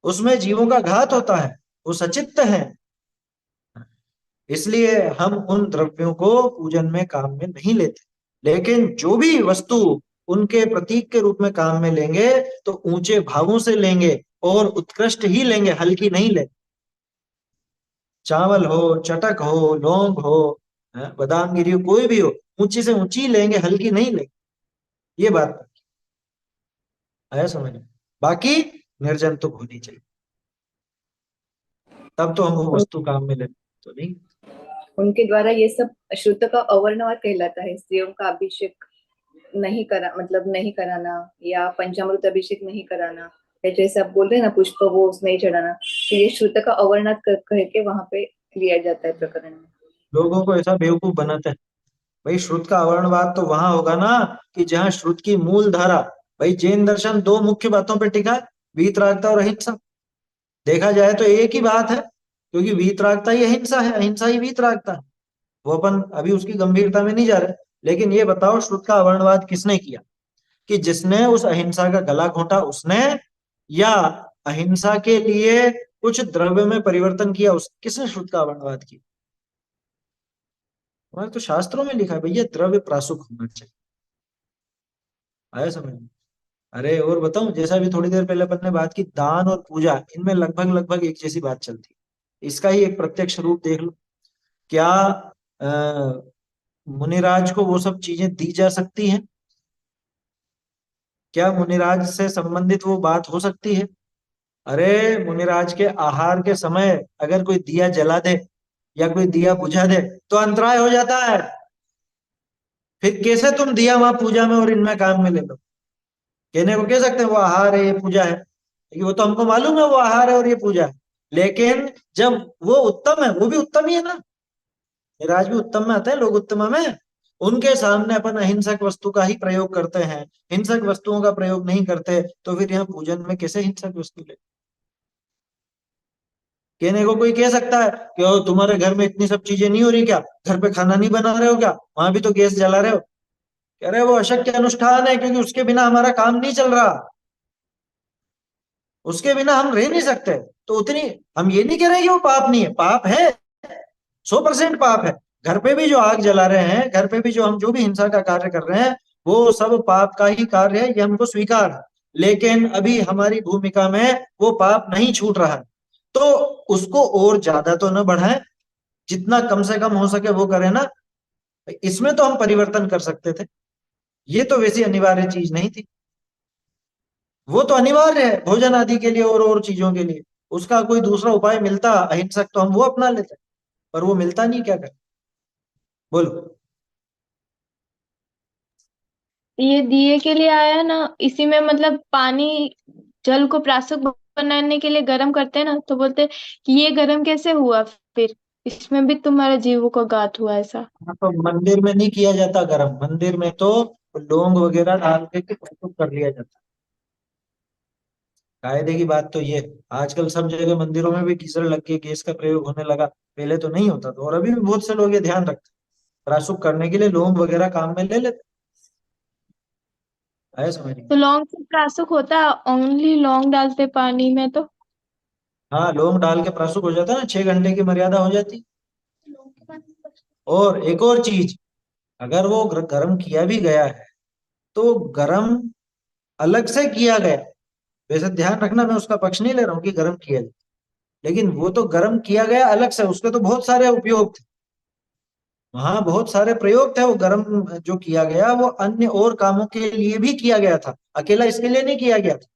उसमें जीवों का घात होता है, वो सचित्त है। इसलिए हम उन द्रव्यों को पूजन में काम में नहीं लेते। लेकिन जो भी वस्तु उनके प्रतीक के रूप में काम में लेंगे तो ऊंचे भावों से लेंगे और उत्कृष्ट ही लेंगे, हल्की नहीं लेंगे। चावल हो, चटक हो, लौंग हो, बादाम गिरी हो, कोई भी हो, ऊंची से ऊंची लेंगे, हल्की नहीं लेंगे। ये बात आया समझ में? बाकी निर्जंतुक होनी चाहिए, तब तो हम वो वस्तु काम में लेते तो नहीं। उनके द्वारा ये सब श्रुत का अवर्णवाद कहलाता है। स्त्रियों का अभिषेक नहीं करा, मतलब नहीं कराना, या पंचामृत अभिषेक नहीं कराना, या जैसे आप बोल रहे हैं ना पुष्प वो नहीं चढ़ाना, तो ये श्रुत का अवर्णवाद कह के वहां पे लिया जाता है प्रकरण में। लोगों को ऐसा बेवकूफ बनाते हैं। भाई श्रुत का अवर्णवाद तो वहां होगा ना कि जहां श्रुत की मूल धारा। भाई जैन दर्शन दो मुख्य बातों पर टिका है, वीतरागता और अहिंसा। देखा जाए तो एक ही बात है, क्योंकि वीतरागता ही अहिंसा है, अहिंसा ही वीतरागता है। वो अपन अभी उसकी गंभीरता में नहीं जा रहे, लेकिन ये बताओ श्रुत का अवर्णवाद किसने किया? कि जिसने उस अहिंसा का गला घोंटा उसने, या अहिंसा के लिए कुछ द्रव्य में परिवर्तन किया उस, किसने श्रुत का अवर्णवाद किया? हमारे तो शास्त्रों में लिखा है भैया द्रव्य प्रासुक होना चाहिए। आया समझ में? अरे और बताऊं, जैसा भी थोड़ी देर पहले अपन ने बात की, दान और पूजा, इनमें लगभग लगभग एक जैसी बात चलती है। इसका ही एक प्रत्यक्ष रूप देख लो। क्या मुनिराज को वो सब चीजें दी जा सकती हैं? क्या मुनिराज से संबंधित वो बात हो सकती है? अरे मुनिराज के आहार के समय अगर कोई दिया जला दे या कोई दिया बुझा दे तो अंतराय हो जाता है। फिर कैसे तुम दिया वहां पूजा में और इनमें काम में ले लो? कहने को कह सकते हैं वो आहार है, ये पूजा है, लेकिन वो तो हमको मालूम है वो आहार है और ये पूजा है। लेकिन जब वो उत्तम है, वो भी उत्तम ही है ना, राज भी उत्तम में आते हैं, लोग उत्तम में, उनके सामने अपन अहिंसक वस्तु का ही प्रयोग करते हैं, हिंसक वस्तुओं का प्रयोग नहीं करते, तो फिर यहाँ पूजन में कैसे हिंसक वस्तु ले? कहने को कोई कह सकता है कि ओ तुम्हारे घर में इतनी सब चीजें नहीं हो रही क्या, घर पे खाना नहीं बना रहे हो क्या, वहां भी तो गैस जला रहे हो? कह रहे वो अशक्य अनुष्ठान है, क्योंकि उसके बिना हमारा काम नहीं चल रहा, उसके बिना हम रह नहीं सकते। तो उतनी, हम ये नहीं कह रहे कि वो पाप नहीं है, पाप है, 100% पाप है। घर पे भी जो आग जला रहे हैं, घर पे भी जो हम जो भी हिंसा का कार्य कर रहे हैं, वो सब पाप का ही कार्य है, ये हमको स्वीकार है। लेकिन अभी हमारी भूमिका में वो पाप नहीं छूट रहा है, तो उसको और ज्यादा तो न बढ़ाएं, जितना कम से कम हो सके वो करें ना। इसमें तो हम परिवर्तन कर सकते थे, ये तो वैसी अनिवार्य चीज नहीं थी। वो तो अनिवार्य है भोजन आदि के लिए और चीजों के लिए, उसका कोई दूसरा उपाय मिलता अहिंसक तो हम वो अपना लेते, पर वो मिलता नहीं, क्या करें? बोलो। ये दिए के लिए आया ना, इसी में मतलब पानी जल को प्राशुक बनाने के लिए गर्म करते हैं ना, तो बोलते हैं कि ये गर्म कैसे हुआ, फिर इसमें भी तुम्हारे जीवों का घात हुआ ऐसा। हाँ, तो मंदिर में नहीं किया जाता गरम, मंदिर में तो लौंग वगैरह डाल के प्रस्तुत कर लिया जाता। कायदे की बात तो ये, आजकल सब जगह मंदिरों में भी गीजर लग के गैस का प्रयोग होने लगा, पहले तो नहीं होता था, और अभी भी बहुत से लोग ये ध्यान रखते हैं, प्राशुक करने के लिए लौंग वगैरह काम में ले लेते, है समझ में? तो लौंग से प्राशुक होता है, ओनली लौंग डालते पानी में तो। हाँ, लौंग डाल के प्राशुक हो जाता है ना, 6 घंटे की मर्यादा हो जाती। और एक और चीज, अगर वो गर्म किया भी गया है, तो गर्म अलग से किया गया, वैसे ध्यान रखना, मैं उसका पक्ष नहीं ले रहा हूँ कि गर्म किया जाए, लेकिन वो तो गर्म किया गया अलग से, उसके तो बहुत सारे उपयोग थे, वहां बहुत सारे प्रयोग थे। वो गर्म जो किया गया वो अन्य और कामों के लिए भी किया गया था, अकेला इसके लिए नहीं किया गया था।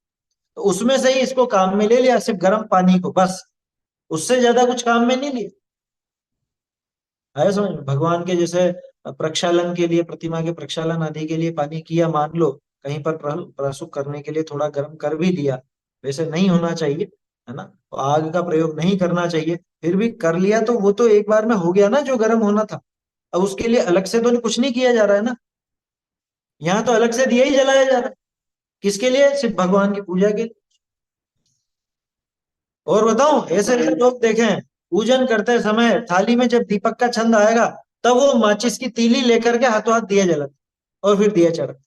तो उसमें से ही इसको काम में ले लिया, सिर्फ गर्म पानी को बस, उससे ज्यादा कुछ काम में नहीं लिया। आया समझ में? भगवान के जैसे प्रक्षालन के लिए, प्रतिमा के प्रक्षालन आदि के लिए पानी किया, मान लो कहीं पर प्रसुख करने के लिए थोड़ा गर्म कर भी दिया, वैसे नहीं होना चाहिए, है ना, तो आग का प्रयोग नहीं करना चाहिए, फिर भी कर लिया तो वो तो एक बार में हो गया ना जो गर्म होना था। अब उसके लिए अलग से तो कुछ नहीं किया जा रहा है ना, यहाँ तो अलग से दिया ही जलाया जा रहा है, किसके लिए? सिर्फ भगवान की पूजा के लिए। और बताऊं, ऐसे ऐसे लोग देखे हैं, पूजन करते समय थाली में जब दीपक का छंद आएगा, तब वो माचिस की तीली लेकर के हाथों हाथ दिया जलाते और फिर दिया चढ़ाते।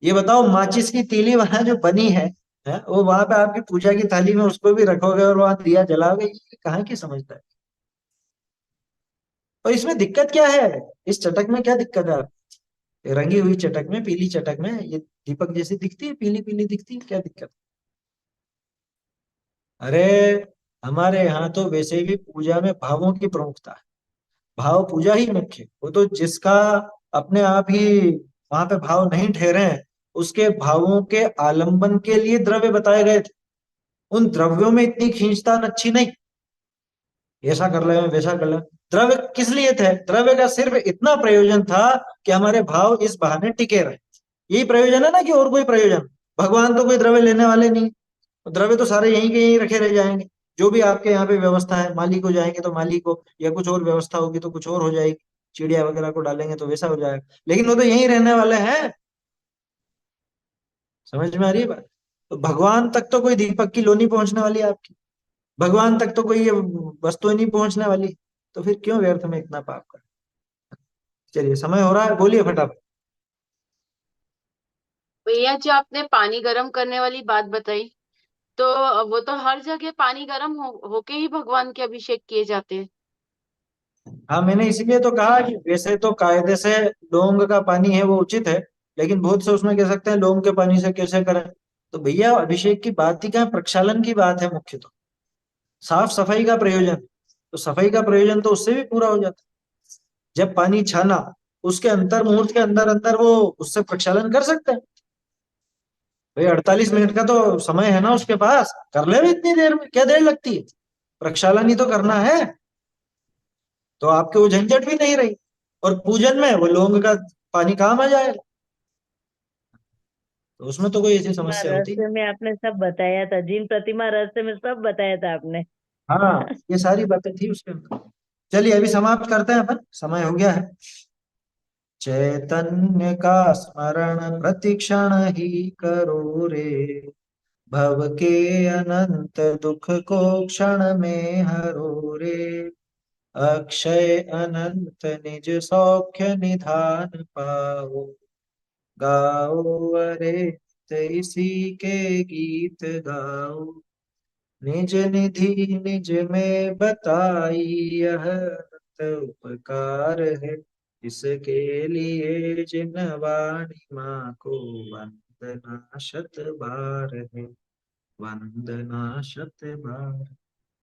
ये बताओ, माचिस की तीली वहां जो बनी है, वो वहां पे आपकी पूजा की थाली में उसको भी रखोगे और वहां दिया जलाओगे, ये कहाँ की समझता है? और इसमें दिक्कत क्या है? इस चटक में क्या दिक्कत है आप? रंगी हुई चटक में, पीली चटक में ये दीपक जैसी दिखती है, पीली पीली दिखती है, क्या दिक्कत? अरे, हमारे यहाँ तो वैसे भी पूजा में भावों की प्रमुखता है, भाव पूजा ही मुख्य, वो तो जिसका अपने आप ही वहां पे भाव नहीं ठहरे हैं, उसके भावों के आलंबन के लिए द्रव्य बताए गए थे। उन द्रव्यों में इतनी खींचतान अच्छी नहीं, ऐसा कर ले वैसा कर ले। द्रव्य किस लिए थे? द्रव्य का सिर्फ इतना प्रयोजन था कि हमारे भाव इस बहाने टिके रहे, यही प्रयोजन है ना, कि और कोई प्रयोजन? भगवान तो कोई द्रव्य लेने वाले नहीं, द्रव्य तो सारे यहीं के यहीं रखे रह जाएंगे। जो भी आपके यहाँ पे व्यवस्था है, माली को जाएंगे तो माली को, या कुछ और व्यवस्था होगी तो कुछ और हो जाएगी, चिड़िया वगैरह को डालेंगे तो वैसा हो जाएगा, लेकिन वो तो यहीं रहने वाले हैं। समझ में आ रही है बात? तो भगवान तक तो कोई दीपक की लो नहीं पहुंचने वाली है आपकी, भगवान तक तो कोई ये वस्तु नहीं पहुंचने वाली, तो फिर क्यों व्यर्थ में इतना पाप कर? चलिए, समय हो रहा है, बोलिए फटाफट। भैया जो आपने पानी गर्म करने वाली बात बताई, तो वो तो हर जगह पानी गर्म होके ही भगवान के अभिषेक किए जाते हैं। हाँ, मैंने इसीलिए तो कहा कि वैसे तो कायदे से लौंग का पानी है वो उचित है, लेकिन बहुत से उसमें कह सकते हैं लौंग के पानी से कैसे करें। तो भैया, अभिषेक की बात ही क्या है, प्रक्षालन की बात है मुख्य, तो साफ सफाई का प्रयोजन, तो सफाई का प्रयोजन तो उससे भी पूरा हो जाता है। जब पानी छाना, उसके अंतर मुहूर्त के अंदर अंदर वो उससे प्रक्षालन कर सकते हैं। भाई, 48 मिनट का तो समय है ना उसके पास, कर ले भी इतनी देर में, क्या देर लगती है? प्रक्षालन ही तो करना है, तो आपके वो झंझट भी नहीं रही। और पूजन में वो लौंग का पानी काम आ जाएगा, तो उसमें तो कोई ऐसी प्रतिमा समस्या होती नहीं। रहस्य में आपने सब बताया था, जिन प्रतिमा रहस्य में सब बताया था आपने। हाँ, ये सारी बातें थी उसके अंदर। चलिए अभी समाप्त करते हैं अपन, समय हो गया है। चैतन्य का स्मरण प्रतिक्षण ही करो रे, भव के अनंत दुख को क्षण में हरो रे, अक्षय अनंत निज सौख्य निधान पाओ, गाओ अरे इसी के गीत गाओ, निज निधि निज में बताई यह अनंत उपकार है, इसके लिए जिन वाणी माँ को वंदना शत बार है, वंदना शत बार।